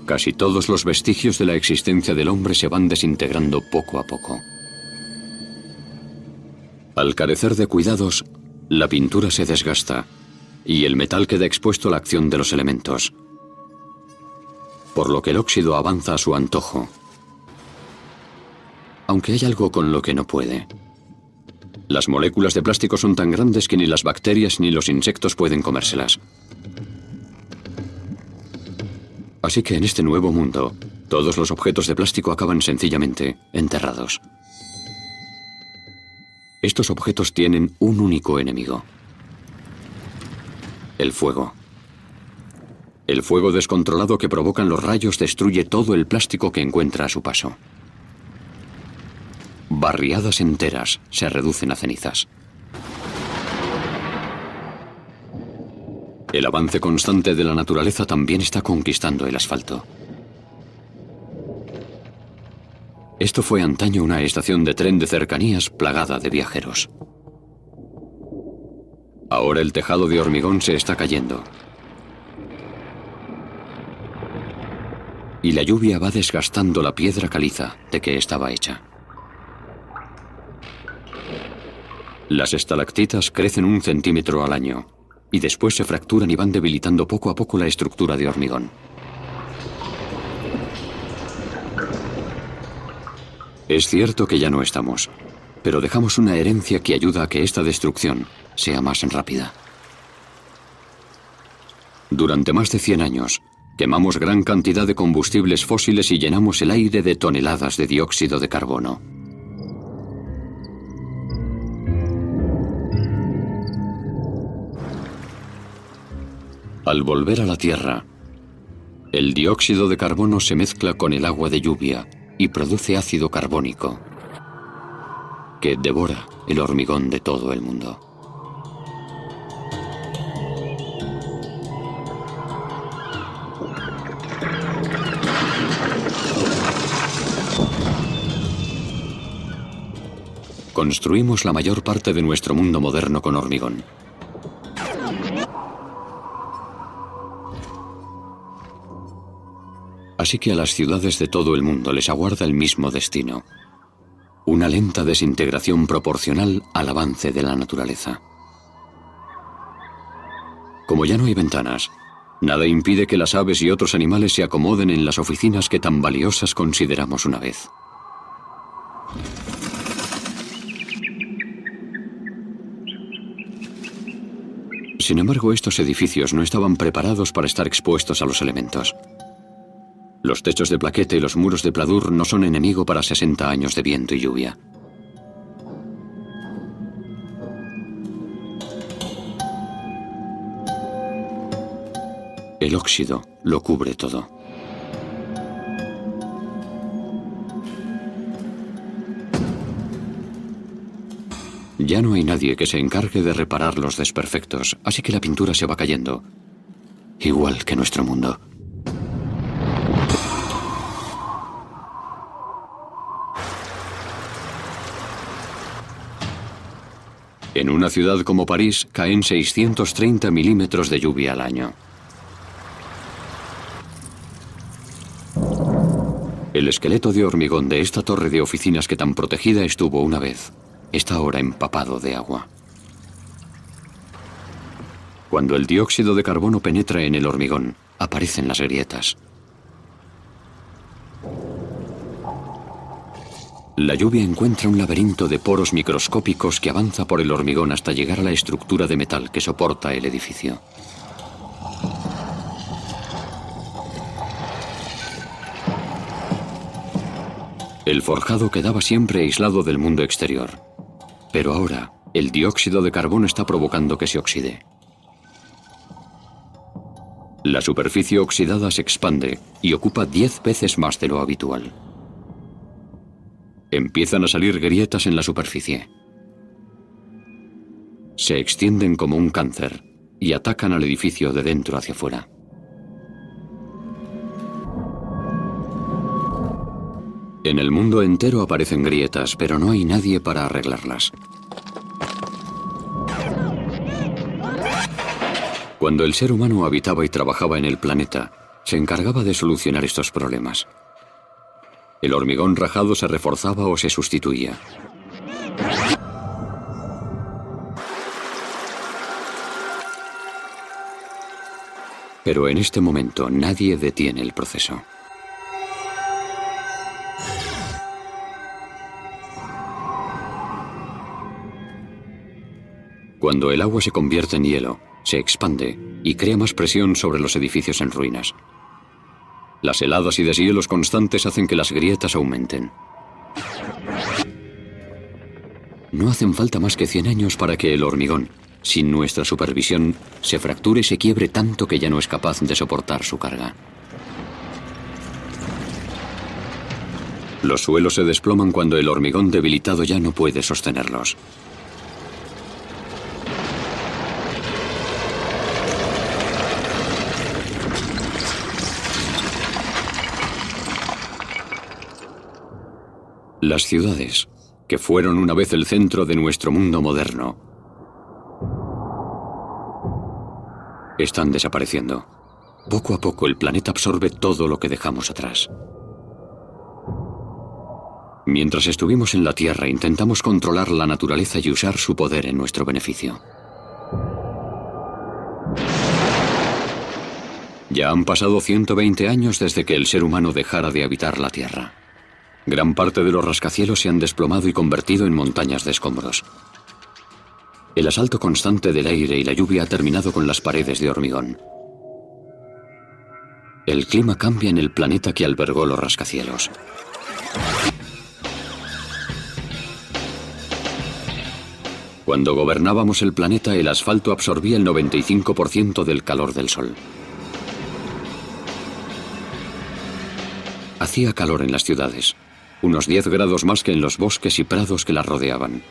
A: Casi todos los vestigios de la existencia del hombre se van desintegrando poco a poco. Al carecer de cuidados, la pintura se desgasta y el metal queda expuesto a la acción de los elementos, por lo que el óxido avanza a su antojo. Aunque hay algo con lo que no puede. Las moléculas de plástico son tan grandes que ni las bacterias ni los insectos pueden comérselas. Así que en este nuevo mundo, todos los objetos de plástico acaban sencillamente enterrados. Estos objetos tienen un único enemigo: el fuego. El fuego descontrolado que provocan los rayos destruye todo el plástico que encuentra a su paso. Barriadas enteras se reducen a cenizas. El avance constante de la naturaleza también está conquistando el asfalto. Esto fue antaño una estación de tren de cercanías plagada de viajeros. Ahora el tejado de hormigón se está cayendo. Y la lluvia va desgastando la piedra caliza de que estaba hecha. Las estalactitas crecen 1 centímetro al año y después se fracturan y van debilitando poco a poco la estructura de hormigón. Es cierto que ya no estamos, pero dejamos una herencia que ayuda a que esta destrucción sea más rápida. Durante más de 100 años, quemamos gran cantidad de combustibles fósiles y llenamos el aire de toneladas de dióxido de carbono. Al volver a la Tierra, el dióxido de carbono se mezcla con el agua de lluvia y produce ácido carbónico, que devora el hormigón de todo el mundo. Construimos la mayor parte de nuestro mundo moderno con hormigón. Así que a las ciudades de todo el mundo les aguarda el mismo destino: una lenta desintegración proporcional al avance de la naturaleza. Como ya no hay ventanas, nada impide que las aves y otros animales se acomoden en las oficinas que tan valiosas consideramos una vez. Sin embargo, estos edificios no estaban preparados para estar expuestos a los elementos. Los techos de plaqueta y los muros de pladur no son enemigo para 60 años de viento y lluvia. El óxido lo cubre todo. Ya no hay nadie que se encargue de reparar los desperfectos, así que la pintura se va cayendo, igual que nuestro mundo. En una ciudad como París caen 630 milímetros de lluvia al año. El esqueleto de hormigón de esta torre de oficinas que tan protegida estuvo una vez, está ahora empapado de agua. Cuando el dióxido de carbono penetra en el hormigón, aparecen las grietas. La lluvia encuentra un laberinto de poros microscópicos que avanza por el hormigón hasta llegar a la estructura de metal que soporta el edificio. El forjado quedaba siempre aislado del mundo exterior, pero ahora el dióxido de carbono está provocando que se oxide. La superficie oxidada se expande y ocupa 10 veces más de lo habitual. Empiezan a salir grietas en la superficie. Se extienden como un cáncer y atacan al edificio de dentro hacia afuera. En el mundo entero aparecen grietas, pero no hay nadie para arreglarlas. Cuando el ser humano habitaba y trabajaba en el planeta, se encargaba de solucionar estos problemas. El hormigón rajado se reforzaba o se sustituía. Pero en este momento nadie detiene el proceso. Cuando el agua se convierte en hielo, se expande y crea más presión sobre los edificios en ruinas. Las heladas y deshielos constantes hacen que las grietas aumenten. No hacen falta más que 100 años para que el hormigón, sin nuestra supervisión, se fracture y se quiebre tanto que ya no es capaz de soportar su carga. Los suelos se desploman cuando el hormigón debilitado ya no puede sostenerlos. Las ciudades, que fueron una vez el centro de nuestro mundo moderno, están desapareciendo. Poco a poco el planeta absorbe todo lo que dejamos atrás. Mientras estuvimos en la Tierra, intentamos controlar la naturaleza y usar su poder en nuestro beneficio. Ya han pasado 120 años desde que el ser humano dejara de habitar la Tierra. Gran parte de los rascacielos se han desplomado y convertido en montañas de escombros. El asalto constante del aire y la lluvia ha terminado con las paredes de hormigón. El clima cambia en el planeta que albergó los rascacielos. Cuando gobernábamos el planeta, el asfalto absorbía el 95% del calor del sol. Hacía calor en las ciudades, unos 10 grados más que en los bosques y prados que las rodeaban.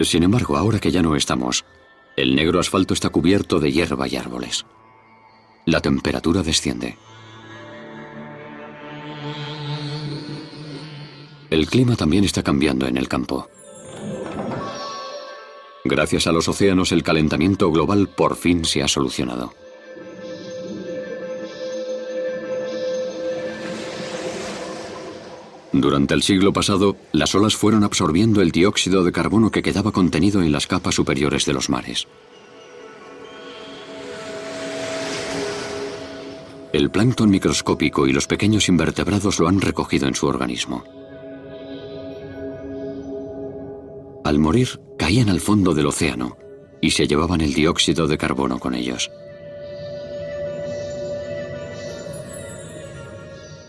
A: Sin embargo, ahora que ya no estamos, el negro asfalto está cubierto de hierba y árboles. La temperatura desciende. El clima también está cambiando en el campo. Gracias a los océanos, el calentamiento global por fin se ha solucionado. Durante el siglo pasado, las olas fueron absorbiendo el dióxido de carbono que quedaba contenido en las capas superiores de los mares. El plancton microscópico y los pequeños invertebrados lo han recogido en su organismo. Al morir, caían al fondo del océano y se llevaban el dióxido de carbono con ellos.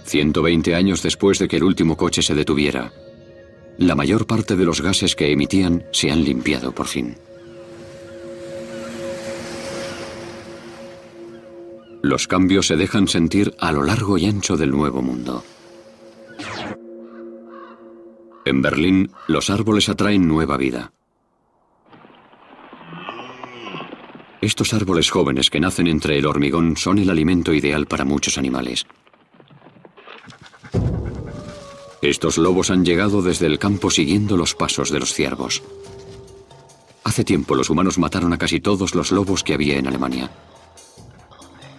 A: 120 años después de que el último coche se detuviera, la mayor parte de los gases que emitían se han limpiado por fin. Los cambios se dejan sentir a lo largo y ancho del nuevo mundo. En Berlín, los árboles atraen nueva vida. Estos árboles jóvenes que nacen entre el hormigón son el alimento ideal para muchos animales. Estos lobos han llegado desde el campo siguiendo los pasos de los ciervos. Hace tiempo los humanos mataron a casi todos los lobos que había en Alemania.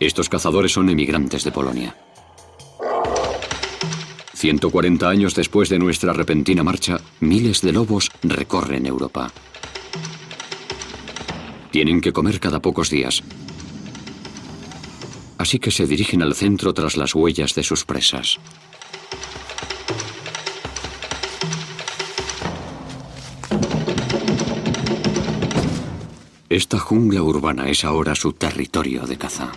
A: Estos cazadores son emigrantes de Polonia. 140 años después de nuestra repentina marcha, miles de lobos recorren Europa. Tienen que comer cada pocos días. Así que se dirigen al centro tras las huellas de sus presas. Esta jungla urbana es ahora su territorio de caza.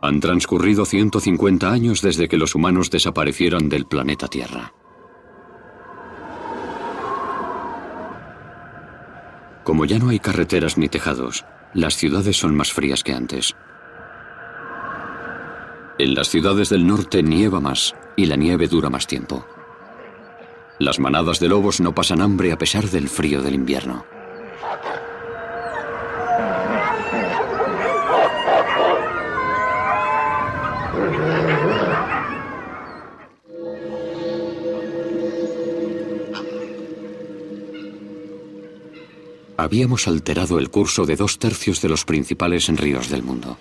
A: Han transcurrido 150 años desde que los humanos desaparecieron del planeta Tierra. Como ya no hay carreteras ni tejados, las ciudades son más frías que antes. En las ciudades del norte nieva más y la nieve dura más tiempo. Las manadas de lobos no pasan hambre a pesar del frío del invierno. Habíamos alterado el curso de 2/3 de los principales ríos del mundo.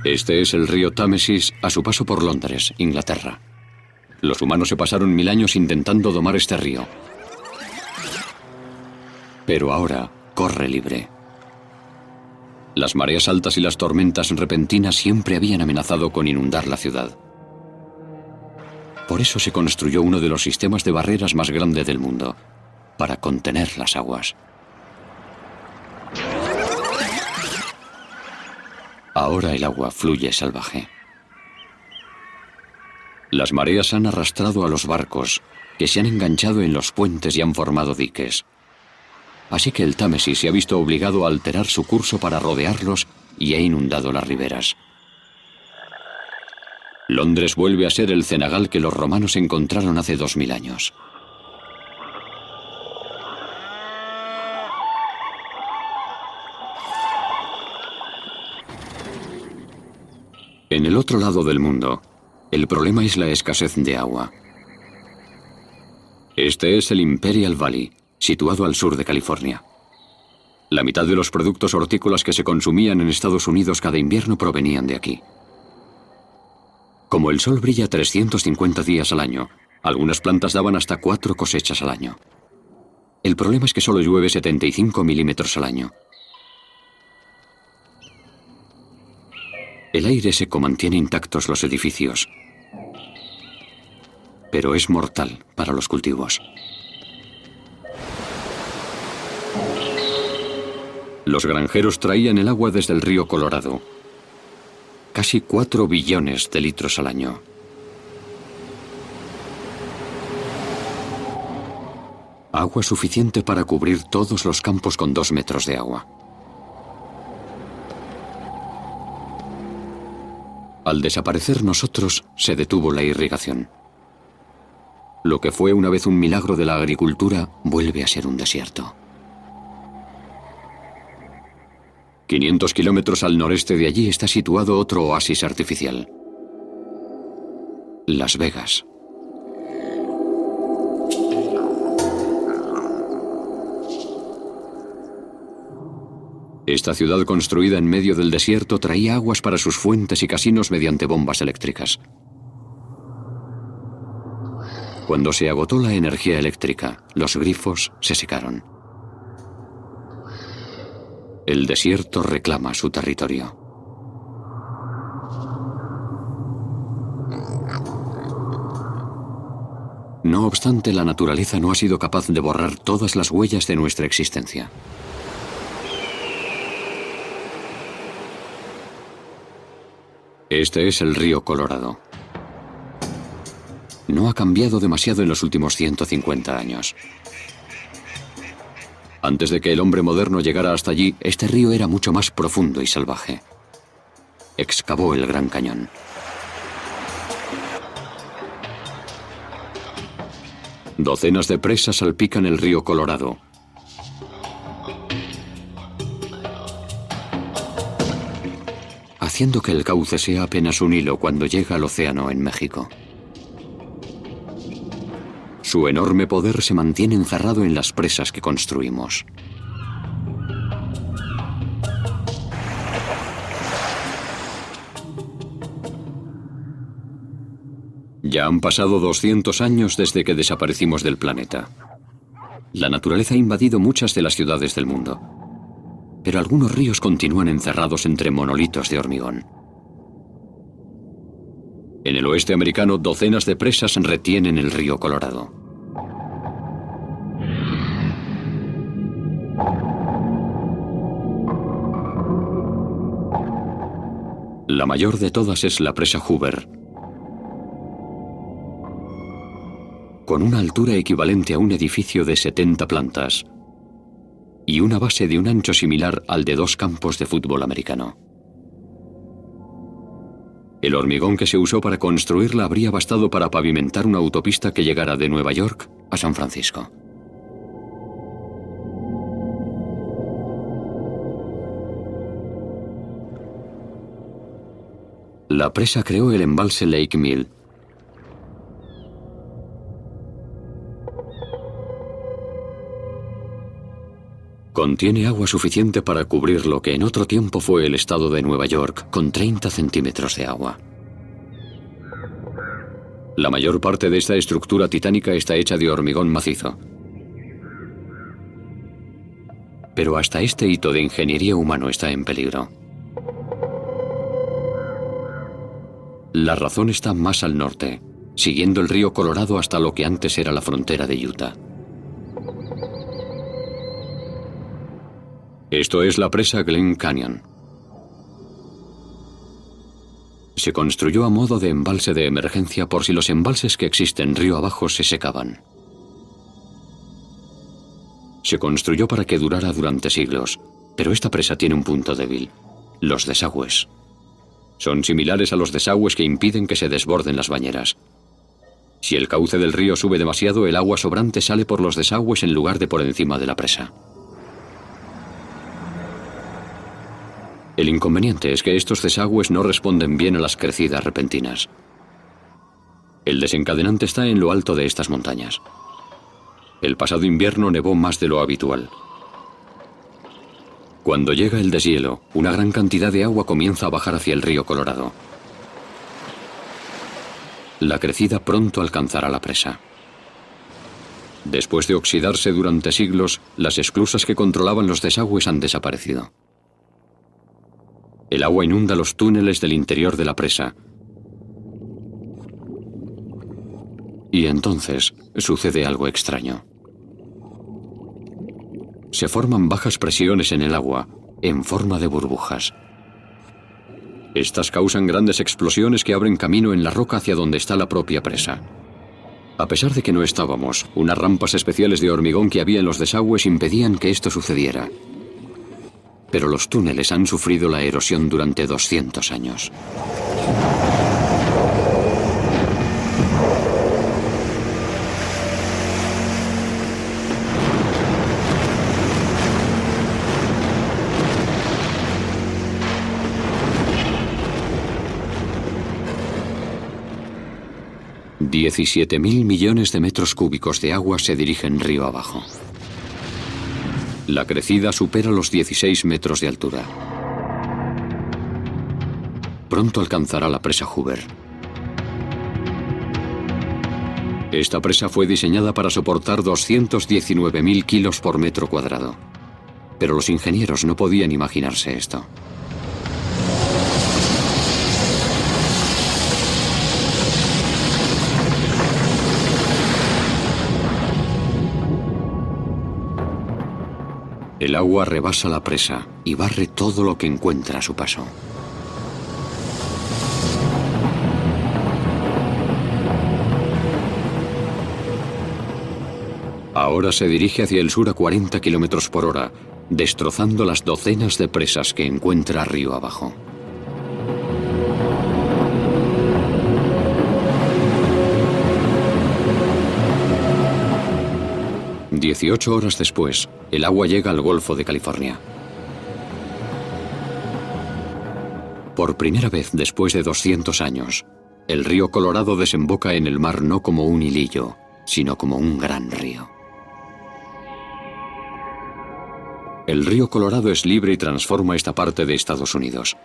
A: Este es el río Támesis a su paso por Londres, Inglaterra. Los humanos se pasaron 1000 años intentando domar este río. Pero ahora corre libre. Las mareas altas y las tormentas repentinas siempre habían amenazado con inundar la ciudad. Por eso se construyó uno de los sistemas de barreras más grande del mundo, para contener las aguas. Ahora el agua fluye salvaje. Las mareas han arrastrado a los barcos, que se han enganchado en los puentes y han formado diques. Así que el Támesis se ha visto obligado a alterar su curso para rodearlos y ha inundado las riberas. Londres vuelve a ser el cenagal que los romanos encontraron hace 2000 años. En el otro lado del mundo, el problema es la escasez de agua. Este es el Imperial Valley, situado al sur de California. La mitad de los productos hortícolas que se consumían en Estados Unidos cada invierno provenían de aquí. Como el sol brilla 350 días al año, algunas plantas daban hasta 4 cosechas al año. El problema es que solo llueve 75 milímetros al año. El aire seco mantiene intactos los edificios, pero es mortal para los cultivos. Los granjeros traían el agua desde el río Colorado. Casi 4 billones de litros al año. Agua suficiente para cubrir todos los campos con 2 metros de agua. Al desaparecer nosotros, se detuvo la irrigación. Lo que fue una vez un milagro de la agricultura, vuelve a ser un desierto. 500 kilómetros al noreste de allí está situado otro oasis artificial. Las Vegas. Esta ciudad construida en medio del desierto traía aguas para sus fuentes y casinos mediante bombas eléctricas. Cuando se agotó la energía eléctrica, los grifos se secaron. El desierto reclama su territorio. No obstante, la naturaleza no ha sido capaz de borrar todas las huellas de nuestra existencia. Este es el río Colorado. No ha cambiado demasiado en los últimos 150 años. Antes de que el hombre moderno llegara hasta allí, este río era mucho más profundo y salvaje. Excavó el Gran Cañón. Docenas de presas salpican el río Colorado. Haciendo que el cauce sea apenas un hilo cuando llega al océano en México. Su enorme poder se mantiene encerrado en las presas que construimos. Ya han pasado 200 años desde que desaparecimos del planeta. La naturaleza ha invadido muchas de las ciudades del mundo, pero algunos ríos continúan encerrados entre monolitos de hormigón. En el oeste americano, docenas de presas retienen el río Colorado. La mayor de todas es la presa Hoover, con una altura equivalente a un edificio de 70 plantas y una base de un ancho similar al de 2 campos de fútbol americano. El hormigón que se usó para construirla habría bastado para pavimentar una autopista que llegara de Nueva York a San Francisco. La presa creó el embalse Lake Mill. Contiene agua suficiente para cubrir lo que en otro tiempo fue el estado de Nueva York, con 30 centímetros de agua. La mayor parte de esta estructura titánica está hecha de hormigón macizo. Pero hasta este hito de ingeniería humano está en peligro. La razón está más al norte, siguiendo el río Colorado hasta lo que antes era la frontera de Utah. Esto es la presa Glen Canyon. Se construyó a modo de embalse de emergencia por si los embalses que existen río abajo se secaban. Se construyó para que durara durante siglos, pero esta presa tiene un punto débil: los desagües. Son similares a los desagües que impiden que se desborden las bañeras. Si el cauce del río sube demasiado, el agua sobrante sale por los desagües en lugar de por encima de la presa. El inconveniente es que estos desagües no responden bien a las crecidas repentinas. El desencadenante está en lo alto de estas montañas. El pasado invierno nevó más de lo habitual. Cuando llega el deshielo, una gran cantidad de agua comienza a bajar hacia el río Colorado. La crecida pronto alcanzará la presa. Después de oxidarse durante siglos, las esclusas que controlaban los desagües han desaparecido. El agua inunda los túneles del interior de la presa. Y entonces sucede algo extraño. Se forman bajas presiones en el agua, en forma de burbujas. Estas causan grandes explosiones que abren camino en la roca hacia donde está la propia presa. A pesar de que no estábamos, unas rampas especiales de hormigón que había en los desagües impedían que esto sucediera. Pero los túneles han sufrido la erosión durante 200 años. $17.000 millones de metros cúbicos de agua se dirigen río abajo. La crecida supera los 16 metros de altura. Pronto alcanzará la presa Hoover. Esta presa fue diseñada para soportar 219.000 kilos por metro cuadrado. Pero los ingenieros no podían imaginarse esto. El agua rebasa la presa y barre todo lo que encuentra a su paso. Ahora se dirige hacia el sur a 40 kilómetros por hora, destrozando las docenas de presas que encuentra río abajo. Dieciocho horas después, el agua llega al Golfo de California. Por primera vez después de 200 años, el río Colorado desemboca en el mar no como un hilillo, sino como un gran río. El río Colorado es libre y transforma esta parte de Estados Unidos.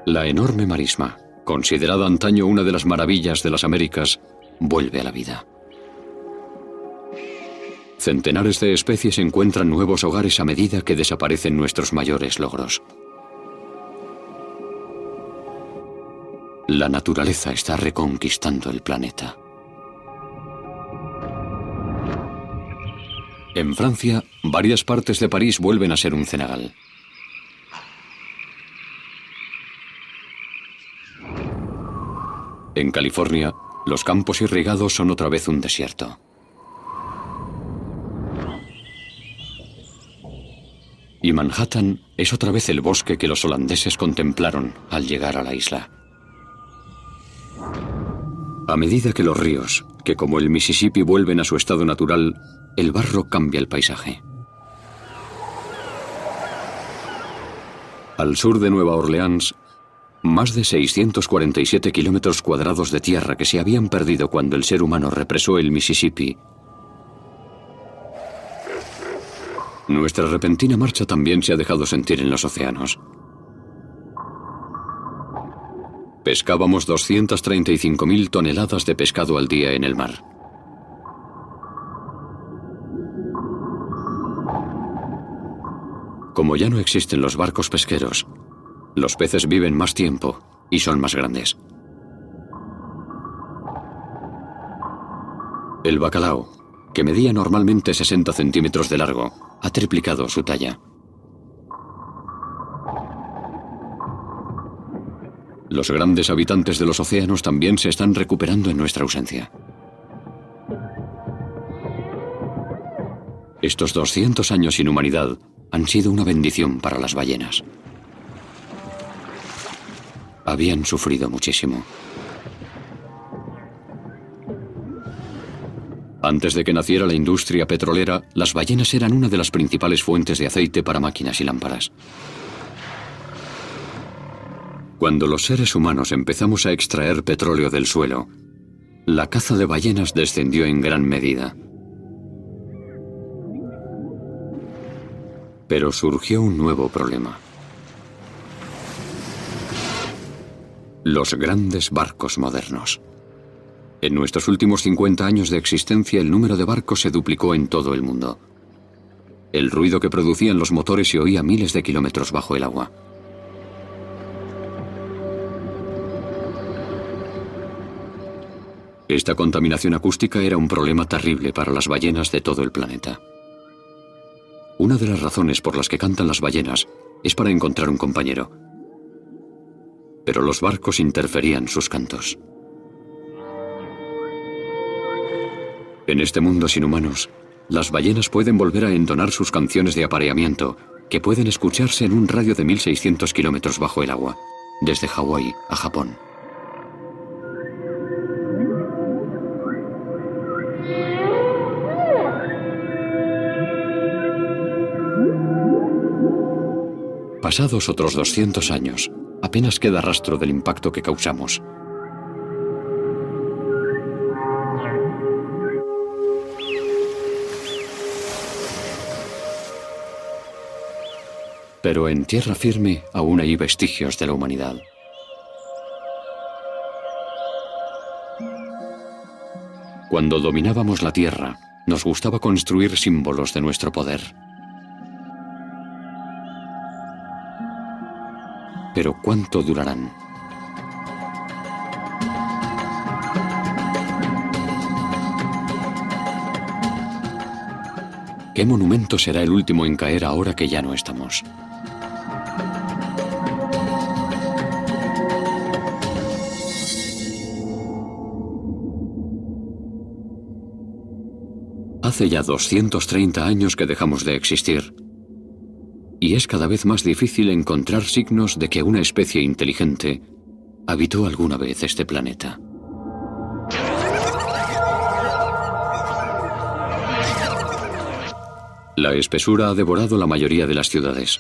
A: La enorme marisma, considerada antaño una de las maravillas de las Américas, vuelve a la vida. Centenares de especies encuentran nuevos hogares a medida que desaparecen nuestros mayores logros. La naturaleza está reconquistando el planeta. En Francia, varias partes de París vuelven a ser un cenagal. En California, los campos irrigados son otra vez un desierto. Y Manhattan es otra vez el bosque que los holandeses contemplaron al llegar a la isla. A medida que los ríos, que como el Mississippi vuelven a su estado natural, el barro cambia el paisaje. Al sur de Nueva Orleans, más de 647 kilómetros cuadrados de tierra que se habían perdido cuando el ser humano represó el Mississippi. Nuestra repentina marcha también se ha dejado sentir en los océanos. Pescábamos 235.000 toneladas de pescado al día en el mar. Como ya no existen los barcos pesqueros, los peces viven más tiempo y son más grandes. El bacalao, que medía normalmente 60 centímetros de largo, ha triplicado su talla. Los grandes habitantes de los océanos también se están recuperando en nuestra ausencia. Estos 200 años sin humanidad han sido una bendición para las ballenas. Habían sufrido muchísimo. Antes de que naciera la industria petrolera, las ballenas eran una de las principales fuentes de aceite para máquinas y lámparas. Cuando los seres humanos empezamos a extraer petróleo del suelo, la caza de ballenas descendió en gran medida. Pero surgió un nuevo problema. Los grandes barcos modernos. En nuestros últimos 50 años de existencia, el número de barcos se duplicó en todo el mundo. El ruido que producían los motores se oía miles de kilómetros bajo el agua. Esta contaminación acústica era un problema terrible para las ballenas de todo el planeta. Una de las razones por las que cantan las ballenas es para encontrar un compañero. Pero los barcos interferían sus cantos. En este mundo sin humanos, las ballenas pueden volver a entonar sus canciones de apareamiento, que pueden escucharse en un radio de 1.600 kilómetros bajo el agua, desde Hawái a Japón. Pasados otros 200 años, apenas queda rastro del impacto que causamos. Pero en tierra firme aún hay vestigios de la humanidad. Cuando dominábamos la tierra, nos gustaba construir símbolos de nuestro poder. Pero ¿cuánto durarán? ¿Qué monumento será el último en caer ahora que ya no estamos? Hace ya 230 años que dejamos de existir. Y es cada vez más difícil encontrar signos de que una especie inteligente habitó alguna vez este planeta. La espesura ha devorado la mayoría de las ciudades.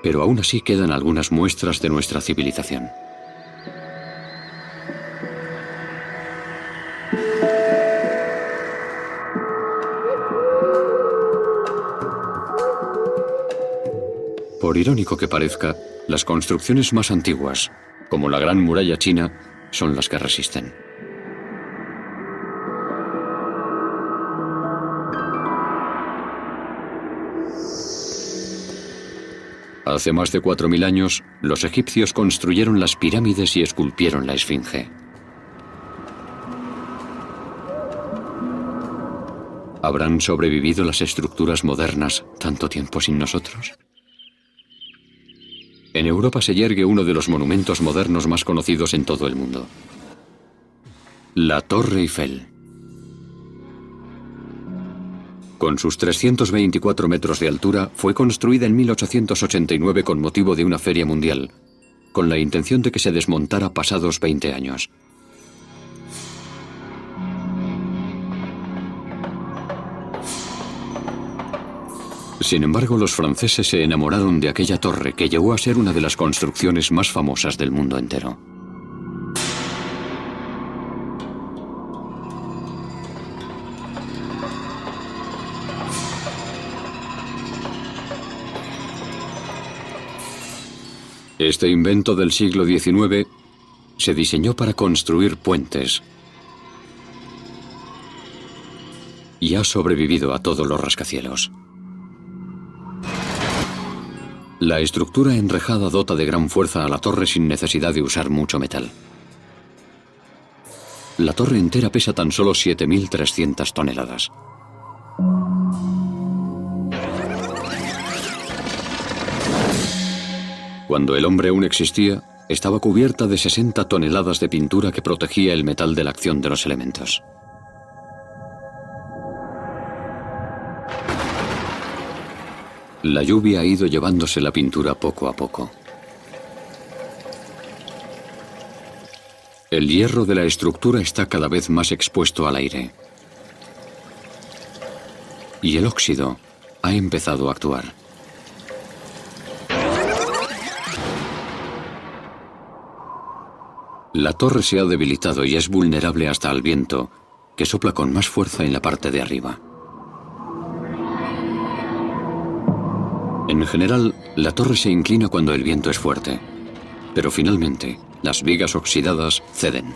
A: Pero aún así quedan algunas muestras de nuestra civilización. Por irónico que parezca, las construcciones más antiguas, como la Gran Muralla China, son las que resisten. Hace más de 4000 años, los egipcios construyeron las pirámides y esculpieron la Esfinge. ¿Habrán sobrevivido las estructuras modernas tanto tiempo sin nosotros? En Europa se yergue uno de los monumentos modernos más conocidos en todo el mundo: la Torre Eiffel. Con sus 324 metros de altura, fue construida en 1889 con motivo de una feria mundial, con la intención de que se desmontara pasados 20 años. Sin embargo, los franceses se enamoraron de aquella torre que llegó a ser una de las construcciones más famosas del mundo entero. Este invento del siglo XIX se diseñó para construir puentes y ha sobrevivido a todos los rascacielos. La estructura enrejada dota de gran fuerza a la torre sin necesidad de usar mucho metal. La torre entera pesa tan solo 7.300 toneladas. Cuando el hombre aún existía, estaba cubierta de 60 toneladas de pintura que protegía el metal de la acción de los elementos. La lluvia ha ido llevándose la pintura poco a poco. El hierro de la estructura está cada vez más expuesto al aire. Y el óxido ha empezado a actuar. La torre se ha debilitado y es vulnerable hasta al viento, que sopla con más fuerza en la parte de arriba. En general, la torre se inclina cuando el viento es fuerte, pero finalmente, las vigas oxidadas ceden.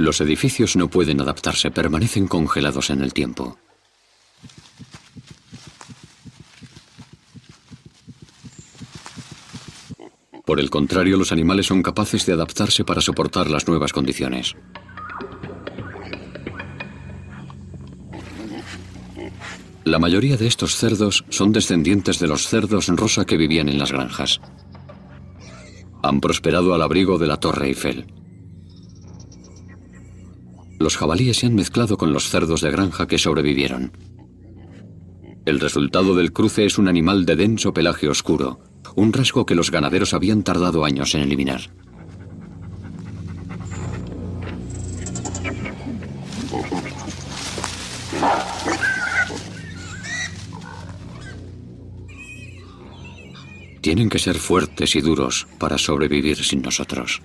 A: Los edificios no pueden adaptarse, permanecen congelados en el tiempo. Por el contrario, los animales son capaces de adaptarse para soportar las nuevas condiciones. La mayoría de estos cerdos son descendientes de los cerdos rosa que vivían en las granjas. Han prosperado al abrigo de la Torre Eiffel. Los jabalíes se han mezclado con los cerdos de granja que sobrevivieron. El resultado del cruce es un animal de denso pelaje oscuro, un rasgo que los ganaderos habían tardado años en eliminar. Tienen que ser fuertes y duros para sobrevivir sin nosotros.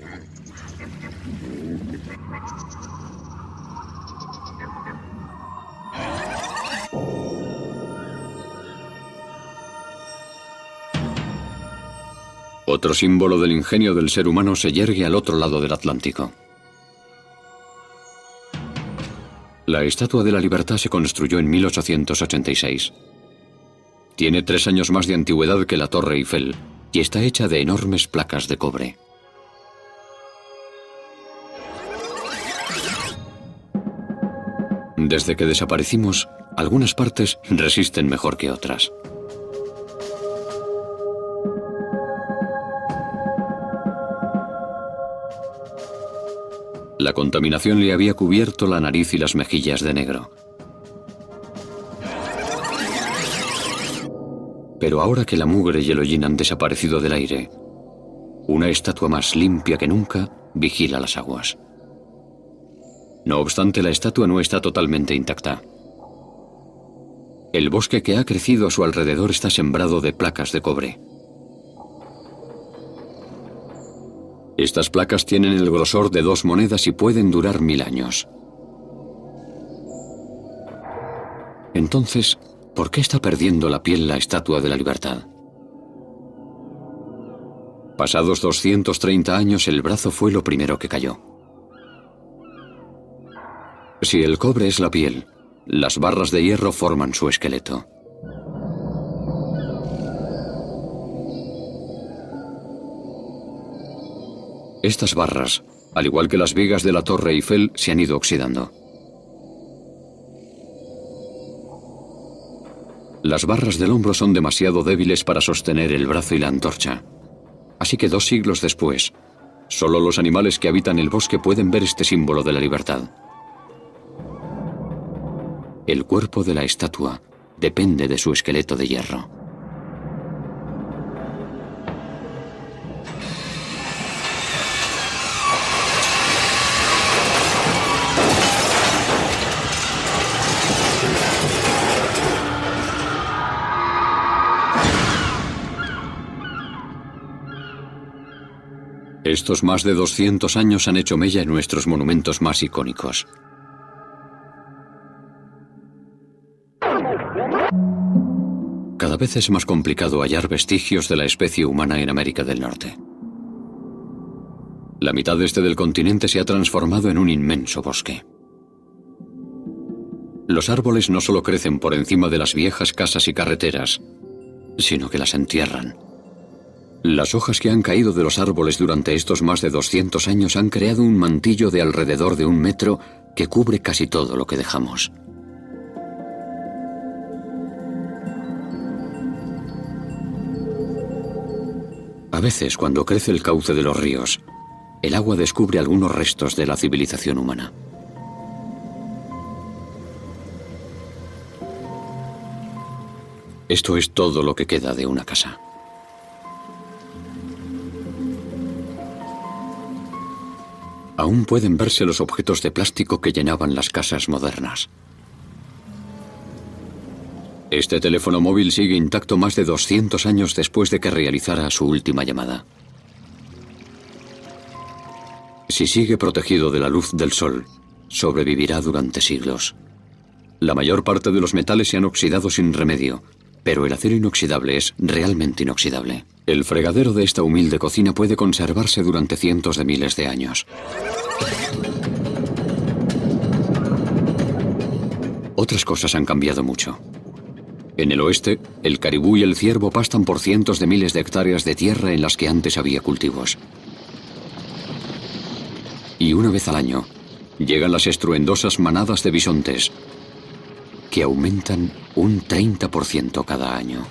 A: Otro símbolo del ingenio del ser humano se yergue al otro lado del Atlántico. La Estatua de la Libertad se construyó en 1886. Tiene 3 años más de antigüedad que la Torre Eiffel y está hecha de enormes placas de cobre. Desde que desaparecimos, algunas partes resisten mejor que otras. La contaminación le había cubierto la nariz y las mejillas de negro. Pero ahora que la mugre y el hollín han desaparecido del aire, una estatua más limpia que nunca vigila las aguas. No obstante, la estatua no está totalmente intacta. El bosque que ha crecido a su alrededor está sembrado de placas de cobre. Estas placas tienen el grosor de 2 monedas y pueden durar 1000 años. Entonces, ¿por qué está perdiendo la piel la Estatua de la Libertad? Pasados 230 años, el brazo fue lo primero que cayó. Si el cobre es la piel, las barras de hierro forman su esqueleto. Estas barras, al igual que las vigas de la Torre Eiffel, se han ido oxidando. Las barras del hombro son demasiado débiles para sostener el brazo y la antorcha. Así que 2 siglos después, solo los animales que habitan el bosque pueden ver este símbolo de la libertad. El cuerpo de la estatua depende de su esqueleto de hierro. Estos más de 200 años han hecho mella en nuestros monumentos más icónicos. Cada vez es más complicado hallar vestigios de la especie humana en América del Norte. La mitad este del continente se ha transformado en un inmenso bosque. Los árboles no solo crecen por encima de las viejas casas y carreteras, sino que las entierran. Las hojas que han caído de los árboles durante estos más de 200 años han creado un mantillo de alrededor de 1 metro que cubre casi todo lo que dejamos. A veces, cuando crece el cauce de los ríos, el agua descubre algunos restos de la civilización humana. Esto es todo lo que queda de una casa. Aún pueden verse los objetos de plástico que llenaban las casas modernas. Este teléfono móvil sigue intacto más de 200 años después de que realizara su última llamada. Si sigue protegido de la luz del sol, sobrevivirá durante siglos. La mayor parte de los metales se han oxidado sin remedio, pero el acero inoxidable es realmente inoxidable. El fregadero de esta humilde cocina puede conservarse durante cientos de miles de años. Otras cosas han cambiado mucho. En el oeste, el caribú y el ciervo pastan por cientos de miles de hectáreas de tierra en las que antes había cultivos. Y una vez al año, llegan las estruendosas manadas de bisontes, que aumentan un 30% cada año.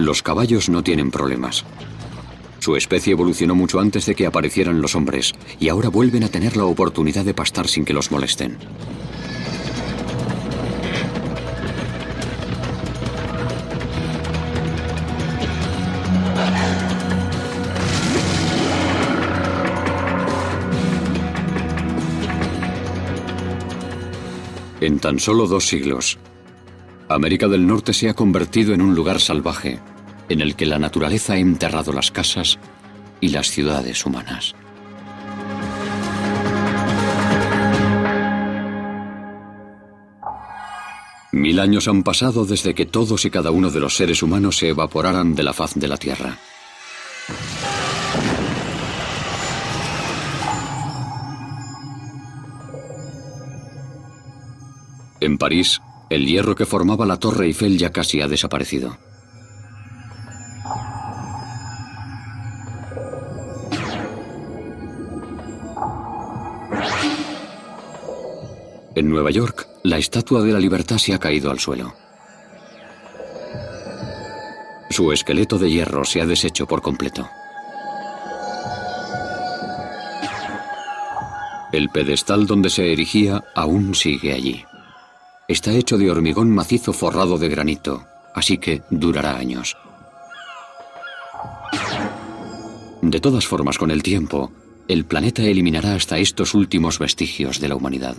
A: Los caballos no tienen problemas. Su especie evolucionó mucho antes de que aparecieran los hombres, y ahora vuelven a tener la oportunidad de pastar sin que los molesten. En tan solo 2 siglos, América del Norte se ha convertido en un lugar salvaje, en el que la naturaleza ha enterrado las casas y las ciudades humanas. Mil años han pasado desde que todos y cada uno de los seres humanos se evaporaran de la faz de la Tierra. En París, el hierro que formaba la Torre Eiffel ya casi ha desaparecido. En Nueva York, la Estatua de la Libertad se ha caído al suelo. Su esqueleto de hierro se ha deshecho por completo. El pedestal donde se erigía aún sigue allí. Está hecho de hormigón macizo forrado de granito, así que durará años. De todas formas, con el tiempo, el planeta eliminará hasta estos últimos vestigios de la humanidad.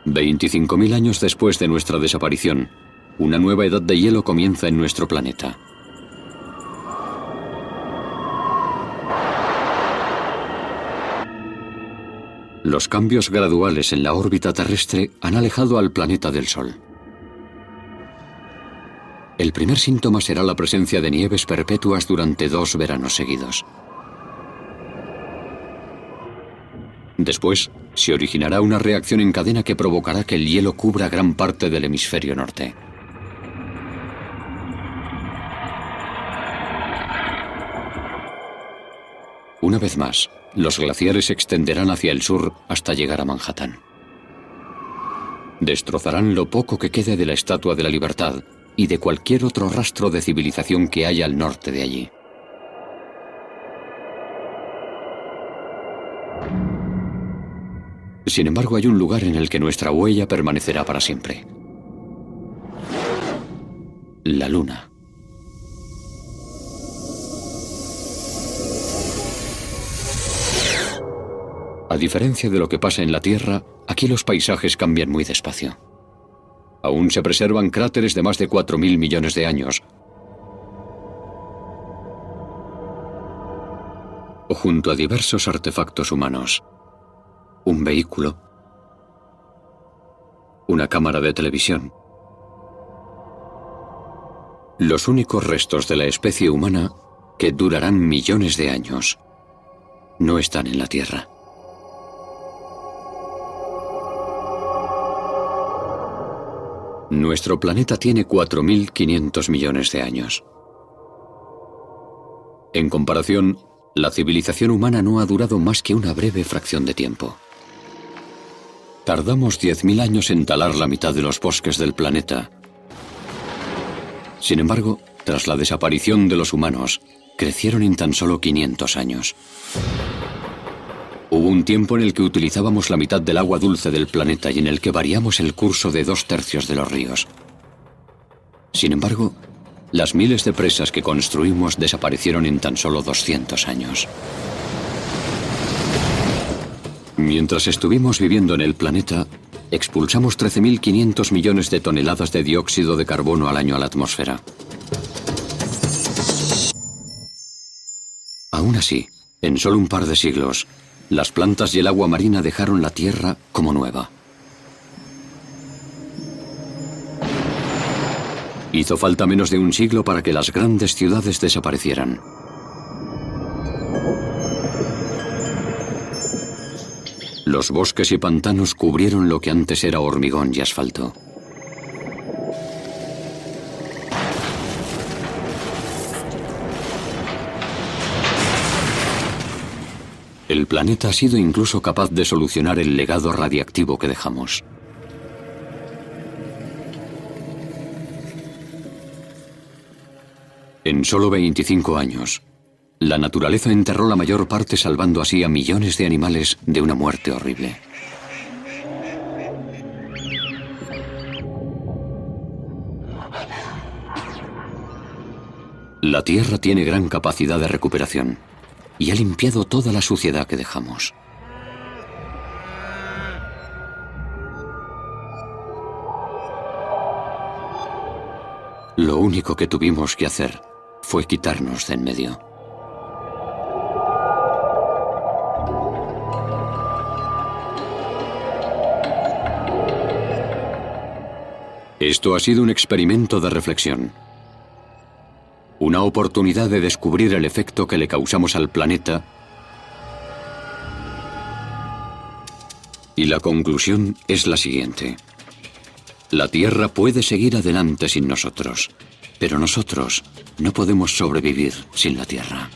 A: $25.000 años después de nuestra desaparición, una nueva edad de hielo comienza en nuestro planeta. Los cambios graduales en la órbita terrestre han alejado al planeta del Sol. El primer síntoma será la presencia de nieves perpetuas durante 2 veranos seguidos. Después, se originará una reacción en cadena que provocará que el hielo cubra gran parte del hemisferio norte. Una vez más, los glaciares se extenderán hacia el sur hasta llegar a Manhattan. Destrozarán lo poco que quede de la Estatua de la Libertad y de cualquier otro rastro de civilización que haya al norte de allí. Sin embargo, hay un lugar en el que nuestra huella permanecerá para siempre. La Luna. A diferencia de lo que pasa en la Tierra, aquí los paisajes cambian muy despacio. Aún se preservan cráteres de más de 4.000 millones de años, junto a diversos artefactos humanos. Un vehículo, una cámara de televisión. Los únicos restos de la especie humana, que durarán millones de años, no están en la Tierra. Nuestro planeta tiene 4.500 millones de años. En comparación, la civilización humana no ha durado más que una breve fracción de tiempo. Tardamos 10.000 años en talar la mitad de los bosques del planeta. Sin embargo, tras la desaparición de los humanos, crecieron en tan solo 500 años. Hubo un tiempo en el que utilizábamos la mitad del agua dulce del planeta y en el que variamos el curso de 2/3 de los ríos. Sin embargo, las miles de presas que construimos desaparecieron en tan solo 200 años. Mientras estuvimos viviendo en el planeta, expulsamos 13.500 millones de toneladas de dióxido de carbono al año a la atmósfera. Aún así, en solo un par de siglos, las plantas y el agua marina dejaron la Tierra como nueva. Hizo falta menos de un siglo para que las grandes ciudades desaparecieran. Los bosques y pantanos cubrieron lo que antes era hormigón y asfalto. El planeta ha sido incluso capaz de solucionar el legado radiactivo que dejamos. En solo 25 años, la naturaleza enterró la mayor parte, salvando así a millones de animales de una muerte horrible. La Tierra tiene gran capacidad de recuperación y ha limpiado toda la suciedad que dejamos. Lo único que tuvimos que hacer fue quitarnos de en medio. Esto ha sido un experimento de reflexión. Una oportunidad de descubrir el efecto que le causamos al planeta. Y la conclusión es la siguiente. La Tierra puede seguir adelante sin nosotros, pero nosotros no podemos sobrevivir sin la Tierra.